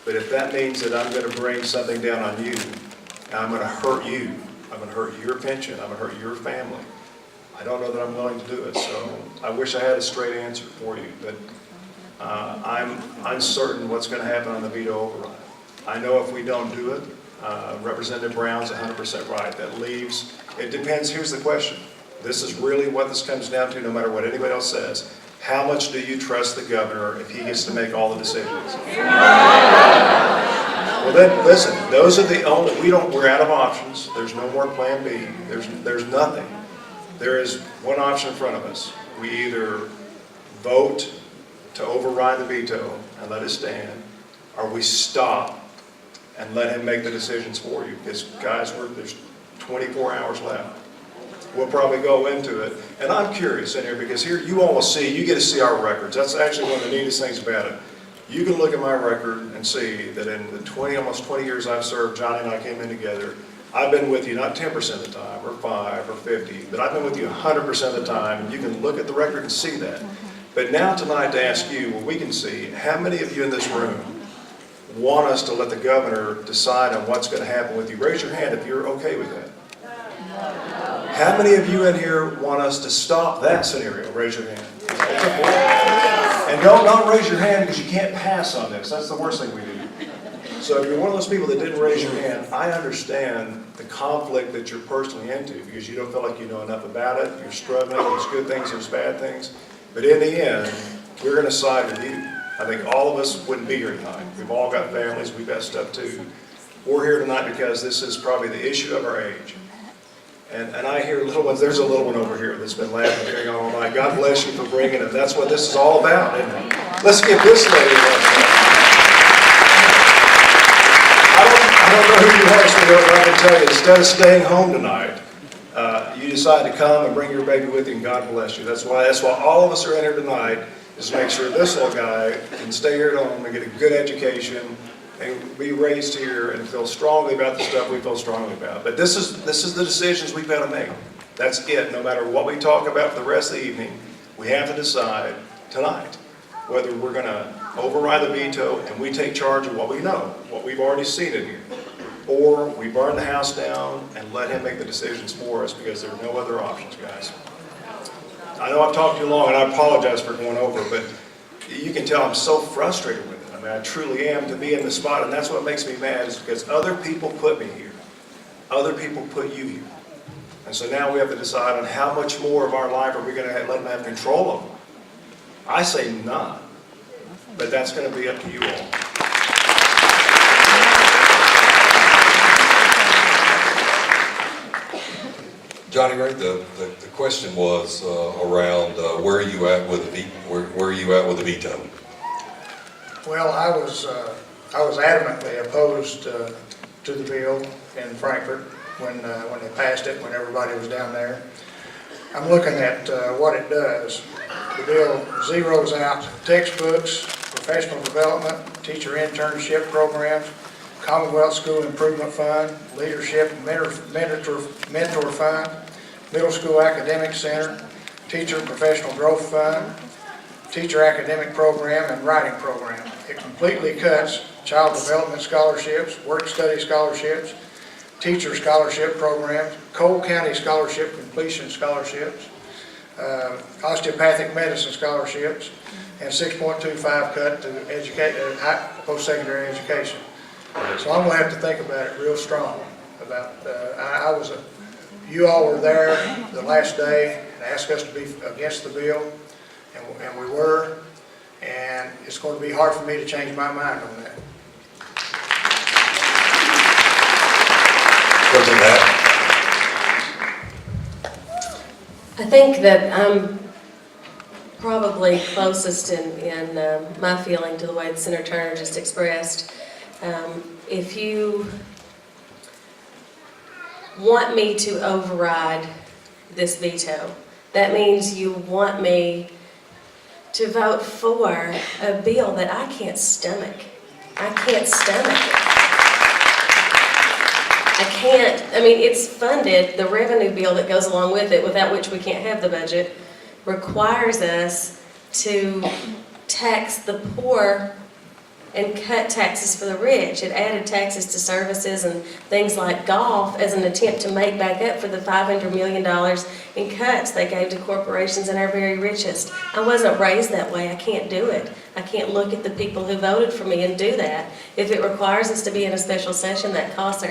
But if that means that I'm going to bring something down on you, and I'm going to hurt you, I'm going to hurt your pension, I'm going to hurt your family, I don't know that I'm willing to do it. So I wish I had a straight answer for you. But I'm uncertain what's going to happen on the veto override. I know if we don't do it, Representative Brown's 100% right. That leaves, it depends, here's the question. This is really what this comes down to, no matter what anybody else says. How much do you trust the governor if he gets to make all the decisions? Well then, listen, those are the only, we're out of options. There's no more plan B. There's nothing. There is one option in front of us. We either vote to override the veto and let it stand, or we stop and let him make the decisions for you. Because guys, there's 24 hours left. We'll probably go into it. And I'm curious in here because here you all will see, you get to see our records. That's actually one of the neatest things about it. You can look at my record and see that in the almost 20 years I've served, Johnny and I came in together. I've been with you not 10% of the time, or 5, or 50, but I've been with you 100% of the time, and you can look at the record and see that. But now tonight to ask you, well, we can see, how many of you in this room want us to let the governor decide on what's going to happen with you? Raise your hand if you're okay with that. How many of you in here want us to stop that scenario? Raise your hand. And don't raise your hand because you can't pass on this. That's the worst thing we do. So if you're one of those people that didn't raise your hand, I understand the conflict that you're personally into because you don't feel like you know enough about it. You're struggling. There's good things, there's bad things. But in the end, we're going to side with you. I think all of us wouldn't be here tonight. We've all got families, we've got stuff too. We're here tonight because this is probably the issue of our age. And I hear little ones, there's a little one over here that's been laughing and carrying on all night. God bless you for bringing it. That's what this is all about, isn't it? Let's give this lady a round of applause. I don't know who you are, sweetheart, but I can tell you, instead of staying home tonight, you decide to come and bring your baby with you, and God bless you. That's why all of us are in here tonight, is to make sure this little guy can stay here at home and get a good education and be raised here and feel strongly about the stuff we feel strongly about. But this is the decisions we've got to make. That's it. No matter what we talk about for the rest of the evening, we have to decide tonight whether we're going to override the veto and we take charge of what we know, what we've already seen in here, or we burn the house down and let him make the decisions for us, because there are no other options, guys. I know I've talked too long and I apologize for going over, but you can tell I'm so frustrated with it. I mean, I truly am, to be in the spot, and that's what makes me mad, is because other people put me here. Other people put you here. And so now we have to decide on how much more of our life are we going to let them have control over. I say none, but that's going to be up to you all. Johnny Ray, the question was around where are you at with the veto? Well, I was adamantly opposed to the bill in Frankfurt when they passed it, when everybody was down there. I'm looking at what it does. The bill zeroes out textbooks, professional development, teacher internship programs, Commonwealth School Improvement Fund, Leadership and Mentor Fund, Middle School Academic Center, Teacher Professional Growth Fund, Teacher Academic Program, and Writing Program. It completely cuts Child Development Scholarships, Work Study Scholarships, Teacher Scholarship Programs, Cole County Scholarship Completion Scholarships, Osteopathic Medicine Scholarships, and 6.25 cut to post-secondary education. So I'm going to have to think about it real strong. You all were there the last day and asked us to be against the bill, and we were, and it's going to be hard for me to change my mind on that. I think that I'm probably closest in my feeling to the way that Senator Turner just expressed. If you want me to override this veto, that means you want me to vote for a bill that I can't stomach. I can't stomach it. I can't, I mean, it's funded, the revenue bill that goes along with it, without which we can't have the budget, requires us to tax the poor and cut taxes for the rich. It added taxes to services and things like golf as an attempt to make back up for the $500 million in cuts they gave to corporations and our very richest. I wasn't raised that way. I can't do it. I can't look at the people who voted for me and do that. If it requires us to be in a special session, that costs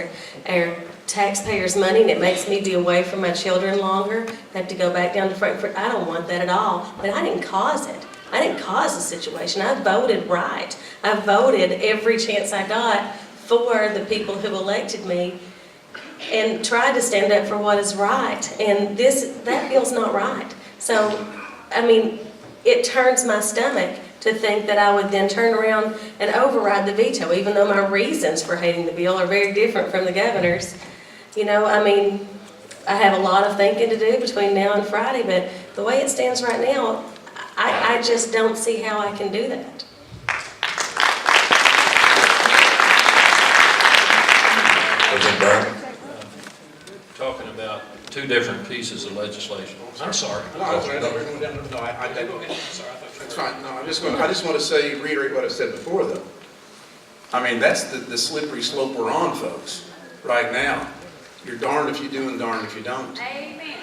our taxpayers money and it makes me be away from my children longer, have to go back down to Frankfurt. I don't want that at all, but I didn't cause it. I didn't cause the situation. I voted right. I voted every chance I got for the people who elected me and tried to stand up for what is right. And that bill's not right. So, I mean, it turns my stomach to think that I would then turn around and override the veto, even though my reasons for hating the bill are very different from the governor's. You know, I mean, I have a lot of thinking to do between now and Friday, but the way it stands right now, I just don't see how I can do that. Talking about two different pieces of legislation. I'm sorry. That's fine. No, I just want to say, reiterate what I said before, though. I mean, that's the slippery slope we're on, folks, right now. You're darned if you do and darned if you don't. Amen.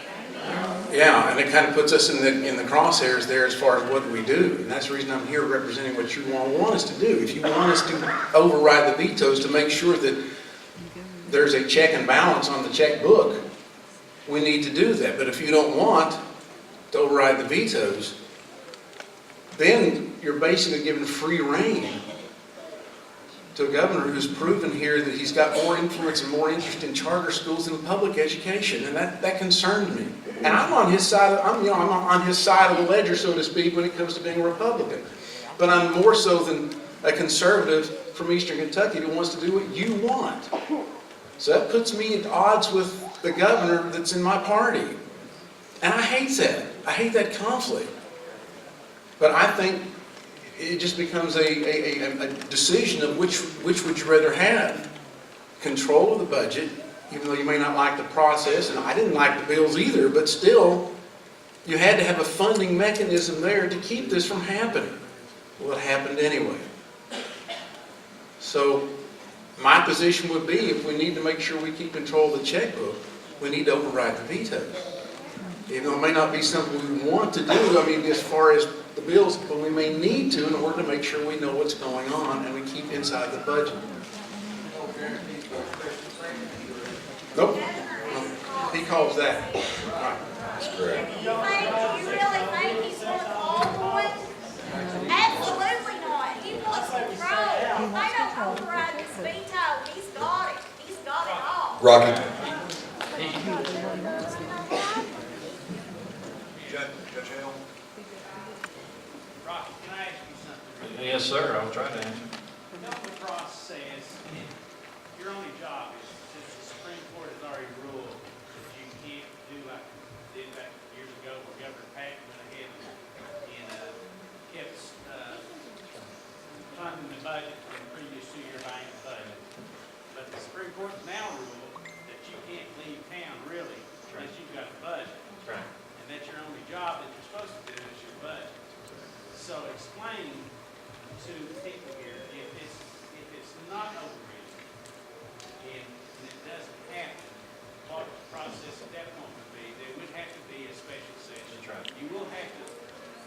Yeah, and it kind of puts us in the crosshairs there as far as what we do. And that's the reason I'm here representing what you all want us to do. If you want us to override the vetoes to make sure that there's a check and balance on the checkbook, we need to do that. But if you don't want to override the vetoes, then you're basically giving free rein to a governor who's proven here that he's got more influence and more interest in charter schools than public education, and that concerns me. And I'm on his side. I'm on his side of the ledger, so to speak, when it comes to being a Republican. But I'm more so than a conservative from Eastern Kentucky that wants to do what you want. So that puts me at odds with the governor that's in my party, and I hate that. I hate that conflict. But I think it just becomes a decision of which would you rather have. Control of the budget, even though you may not like the process, and I didn't like the bills either, but still, you had to have a funding mechanism there to keep this from happening. Well, it happened anyway. So my position would be, if we need to make sure we keep control of the checkbook, we need to override the veto. Even though it may not be something we want to do, I mean, as far as the bills, but we may need to in order to make sure we know what's going on and we keep inside the budget. Nope. He calls that. That's correct. Do you really think he's wants all boys? Absolutely not. He wants control. If they don't override this veto, he's got it. He's got it all. Rocky? Judge Hale? Rocky, can I ask you something? Yes, sir, I'll try to answer. Milton Cross says your only job is, since the Supreme Court has already ruled that you can't do like they did back years ago where Governor Patton went ahead and kept funding the budget for the previous 2-year bank budget. But the Supreme Court has now ruled that you can't leave town really unless you've got a budget. That's right. And that's your only job that you're supposed to do is your budget. So explain to people here, if it's not overridden and it doesn't happen, what the process at that point would be, there would have to be a special session. That's right. You will have to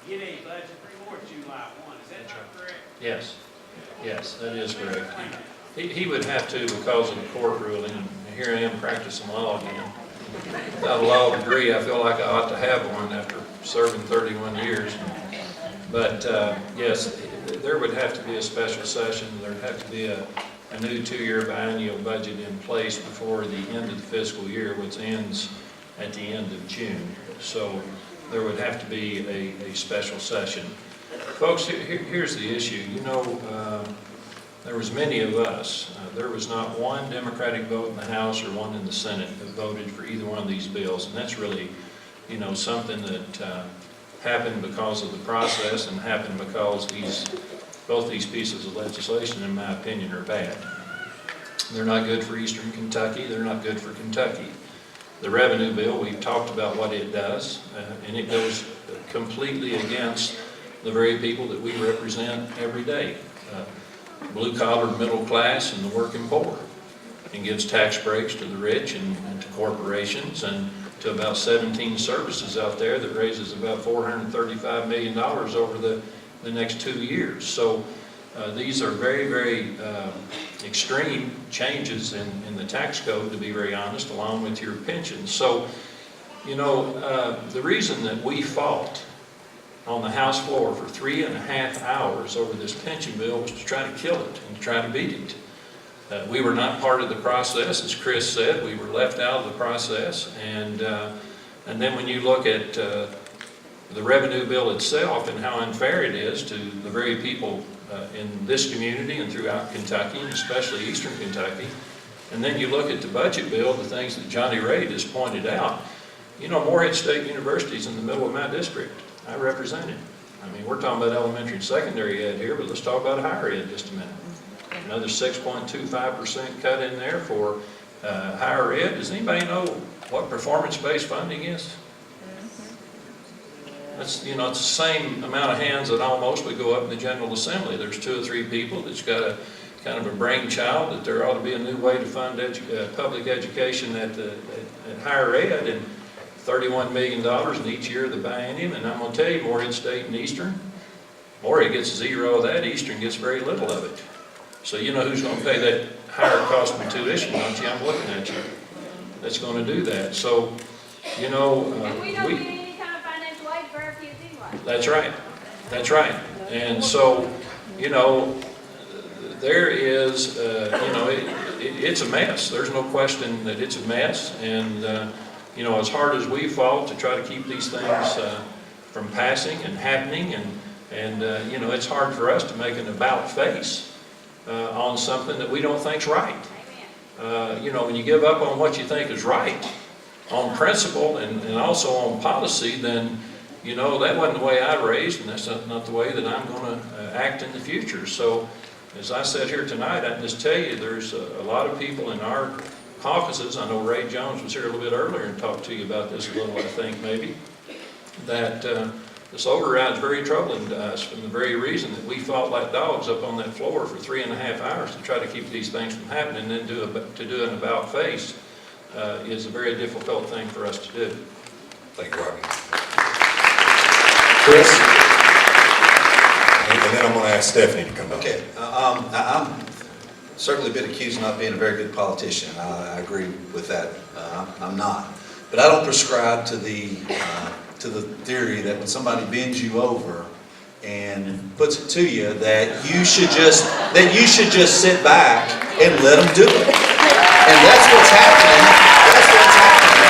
get a budget before July 1, is that not correct? Yes, yes, that is correct. He would have to because of the court ruling, and here I am practicing law again. Without a law degree, I feel like I ought to have one after serving 31 years. But yes, there would have to be a special session. There'd have to be a new 2-year biennial budget in place before the end of the fiscal year, which ends at the end of June. So there would have to be a special session. Folks, here's the issue. You know, there was many of us. There was not one Democratic vote in the House or one in the Senate that voted for either one of these bills. And that's really, you know, something that happened because of the process and happened because both these pieces of legislation, in my opinion, are bad. They're not good for Eastern Kentucky. They're not good for Kentucky. The revenue bill, we've talked about what it does, and it goes completely against the very people that we represent every day. Blue-collar, middle class, and the working poor. And gives tax breaks to the rich and to corporations and to about 17 services out there that raises about $435 million over the next 2 years. So these are very, very extreme changes in the tax code, to be very honest, along with your pensions. So, you know, the reason that we fought on the House floor for 3.5 hours over this pension bill was to try to kill it and to try to beat it. We were not part of the process, as Chris said. We were left out of the process. And then when you look at the revenue bill itself and how unfair it is to the very people in this community and throughout Kentucky, and especially Eastern Kentucky, and then you look at the budget bill, the things that Johnny Ray just pointed out. You know, Morehead State University is in the middle of my district. I represent it. I mean, we're talking about elementary and secondary ed here, but let's talk about higher ed just a minute. Another 6.25% cut in there for higher ed. Does anybody know what performance-based funding is? That's, you know, it's the same amount of hands that almost would go up in the General Assembly. There's 2 or 3 people that's got a kind of a brainchild that there ought to be a new way to fund public education at higher ed, and $31 million in each year of the biennium. And I'm going to tell you, Morehead State and Eastern, Morehead gets 0 of that, Eastern gets very little of it. So you know who's going to pay that higher cost of tuition, don't you? I'm looking at you. That's going to do that. So, you know, And we don't get any kind of financial aid for our kids anyway. That's right. That's right. And so, you know, there is, it's a mess. There's no question that it's a mess. And, as hard as we fought to try to keep these things from passing and happening, and it's hard for us to make an about face on something that we don't think's right. When you give up on what you think is right, on principle and also on policy, then, that wasn't the way I raised, and that's not the way that I'm going to act in the future. So, as I said here tonight, I can just tell you there's a lot of people in our caucuses. I know Ray Jones was here a little bit earlier and talked to you about this a little, I think, maybe, that this override is very troubling to us from the very reason that we fought like dogs up on that floor for 3.5 hours to try to keep these things from happening, and then to do an about face is a very difficult thing for us to do. Thank you, Rodney. Chris? And then I'm going to ask Stephanie to come up. Okay, I'm certainly been accused of not being a very good politician. I agree with that. I'm not. But I don't prescribe to the theory that when somebody bends you over and puts it to you, that you should just sit back and let them do it. And that's what's happening. That's what's happening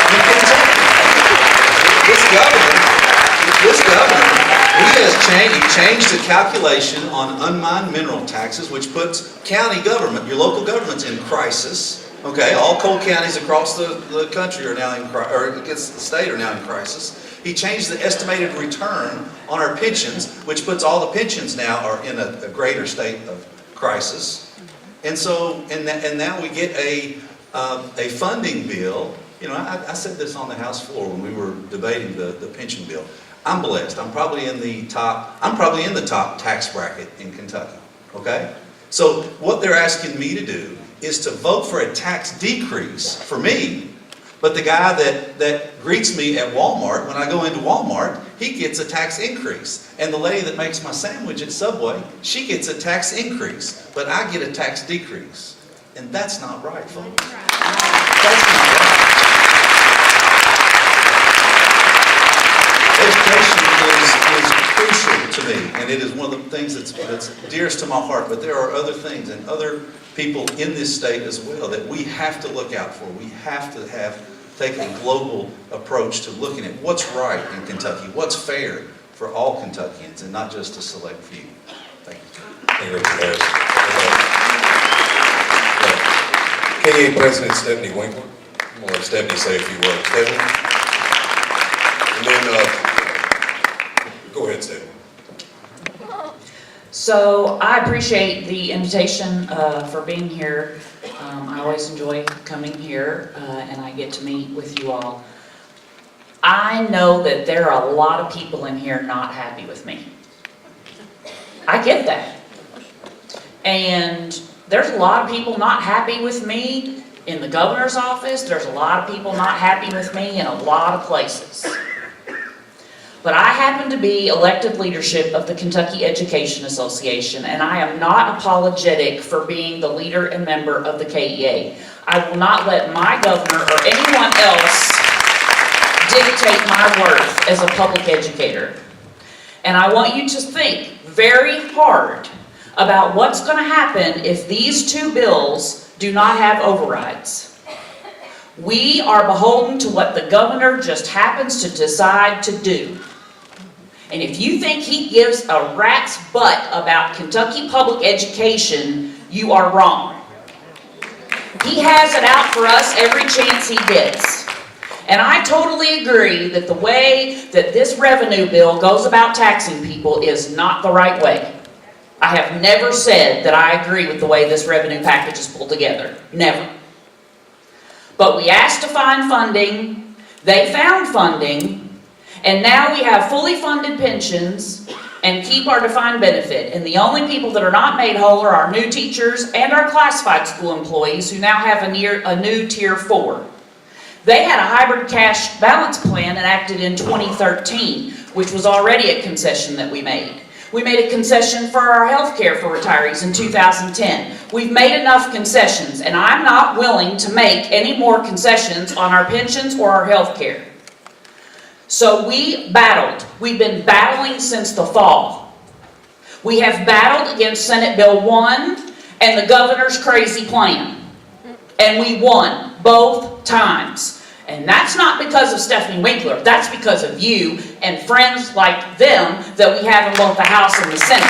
in Kentucky. This governor, he changed the calculation on unmined mineral taxes, which puts county government, your local governments, in crisis. Okay, all coal counties across the country are now in crisis, or against the state are now in crisis. He changed the estimated return on our pensions, which puts all the pensions now are in a greater state of crisis. And so, and now we get a funding bill. I said this on the House floor when we were debating the pension bill. I'm blessed. I'm probably in the top tax bracket in Kentucky. Okay? So what they're asking me to do is to vote for a tax decrease for me, but the guy that greets me at Walmart, when I go into Walmart, he gets a tax increase. And the lady that makes my sandwich at Subway, she gets a tax increase, but I get a tax decrease. And that's not right, folks. That's not right. Education is crucial to me, and it is one of the things that's dearest to my heart, but there are other things and other people in this state as well that we have to look out for. We have to take a global approach to looking at what's right in Kentucky, what's fair for all Kentuckians, and not just a select few. Thank you. Thank you, Richard Harris. KEA President Stephanie Winkler. I'm going to let Stephanie say a few words. Stephanie? And then, go ahead, Stephanie. So I appreciate the invitation for being here. I always enjoy coming here and I get to meet with you all. I know that there are a lot of people in here not happy with me. I get that. And there's a lot of people not happy with me in the governor's office. There's a lot of people not happy with me in a lot of places. But I happen to be elected leadership of the Kentucky Education Association, and I am not apologetic for being the leader and member of the KEA. I will not let my governor or anyone else dictate my worth as a public educator. And I want you to think very hard about what's going to happen if these two bills do not have overrides. We are beholden to what the governor just happens to decide to do. And if you think he gives a rat's butt about Kentucky public education, you are wrong. He has it out for us every chance he gets. And I totally agree that the way that this revenue bill goes about taxing people is not the right way. I have never said that I agree with the way this revenue package is pulled together. Never. But we asked to find funding, they found funding, and now we have fully funded pensions and keep our defined benefit. And the only people that are not made whole are our new teachers and our classified school employees who now have a new Tier 4. They had a hybrid cash balance plan enacted in 2013, which was already a concession that we made. We made a concession for our health care for retirees in 2010. We've made enough concessions, and I'm not willing to make any more concessions on our pensions or our health care. So we battled. We've been battling since the fall. We have battled against Senate Bill 1 and the governor's crazy plan. And we won both times. And that's not because of Stephanie Winkler. That's because of you and friends like them that we have in both the House and the Senate.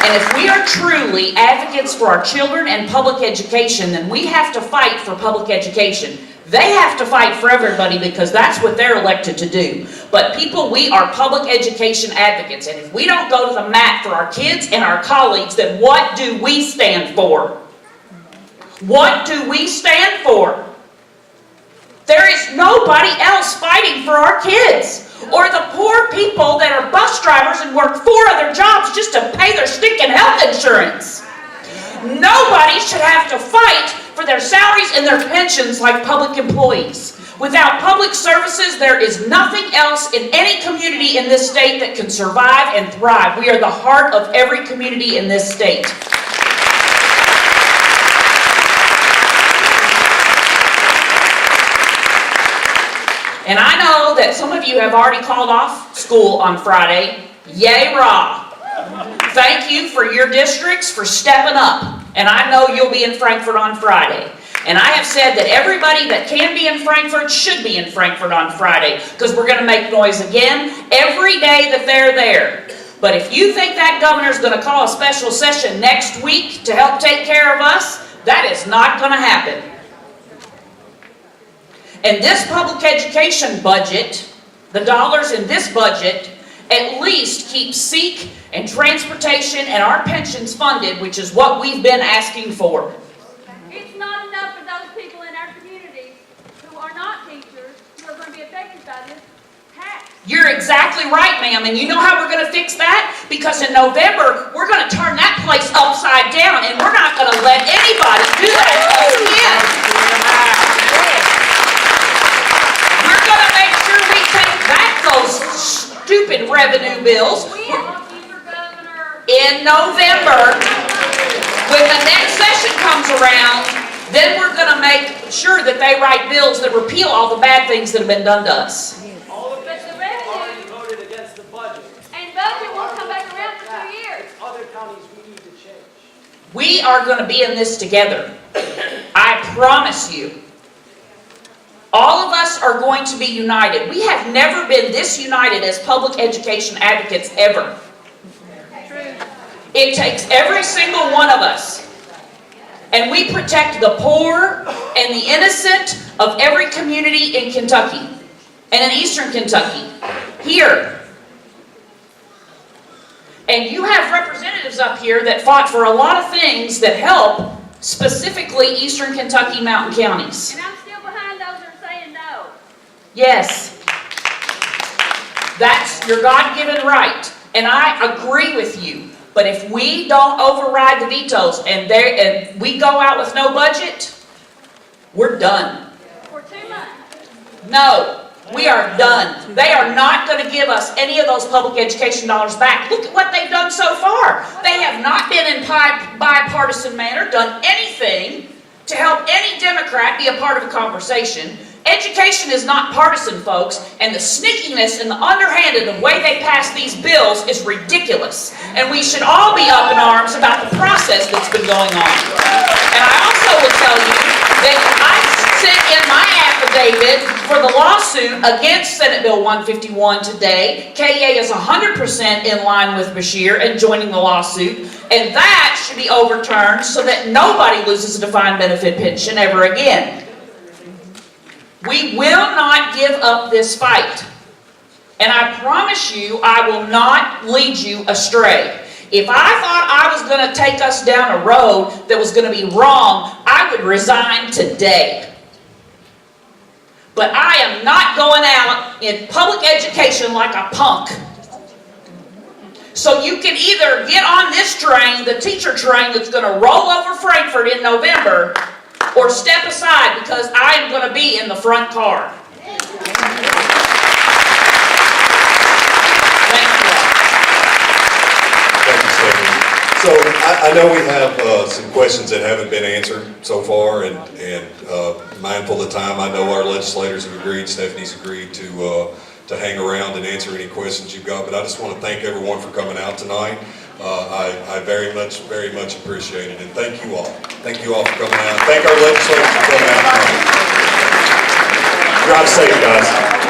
And if we are truly advocates for our children and public education, then we have to fight for public education. They have to fight for everybody because that's what they're elected to do. But people, we are public education advocates. And if we don't go to the mat for our kids and our colleagues, then what do we stand for? What do we stand for? There is nobody else fighting for our kids. Or the poor people that are bus drivers and work 4 other jobs just to pay their stinking health insurance. Nobody should have to fight for their salaries and their pensions like public employees. Without public services, there is nothing else in any community in this state that can survive and thrive. We are the heart of every community in this state. And I know that some of you have already called off school on Friday. Yay, rah. Thank you for your districts for stepping up. And I know you'll be in Frankfort on Friday. And I have said that everybody that can be in Frankfort should be in Frankfort on Friday because we're going to make noise again every day that they're there. But if you think that governor's going to call a special session next week to help take care of us, that is not going to happen. And this public education budget, the dollars in this budget, at least keep SEEK and transportation and our pensions funded, which is what we've been asking for. It's not enough for those people in our communities who are not teachers, who are going to be affected by this tax. You're exactly right, ma'am. And you know how we're going to fix that? Because in November, we're going to turn that place upside down, and we're not going to let anybody do that again. We're going to make sure we take back those stupid revenue bills in November. When the next session comes around, then we're going to make sure that they write bills that repeal all the bad things that have been done to us. But the revenue voted against the budget. And budget won't come back around for 2 years. Other counties we need to change. We are going to be in this together. I promise you. All of us are going to be united. We have never been this united as public education advocates ever. It takes every single one of us. And we protect the poor and the innocent of every community in Kentucky and in eastern Kentucky. Here. And you have representatives up here that fought for a lot of things that help specifically eastern Kentucky mountain counties. And I'm still behind those that are saying no. Yes. That's your God-given right. And I agree with you. But if we don't override the vetoes and we go out with no budget, we're done. For 2 months. No, we are done. They are not going to give us any of those public education dollars back. Look at what they've done so far. They have not been in bipartisan manner, done anything to help any Democrat be a part of a conversation. Education is not partisan, folks, and the sneakiness and the underhanded the way they pass these bills is ridiculous. And we should all be up in arms about the process that's been going on. And I also will tell you that I sent in my affidavit for the lawsuit against Senate Bill 151 today. KEA is 100% in line with Beshear and joining the lawsuit, and that should be overturned so that nobody loses a defined benefit pension ever again. We will not give up this fight. And I promise you, I will not lead you astray. If I thought I was going to take us down a road that was going to be wrong, I would resign today. But I am not going out in public education like a punk. So you can either get on this train, the teacher train that's going to roll over Frankfort in November, or step aside because I am going to be in the front car. Thank Thank you, Stephanie. So I know we have some questions that haven't been answered so far, and mindful of the time, I know our legislators have agreed, Stephanie's agreed to to hang around and answer any questions you've got, but I just want to thank everyone for coming out tonight. I very much appreciate it, and thank you all. Thank you all for coming out. Thank our legislators for coming out tonight. Drive safe, guys.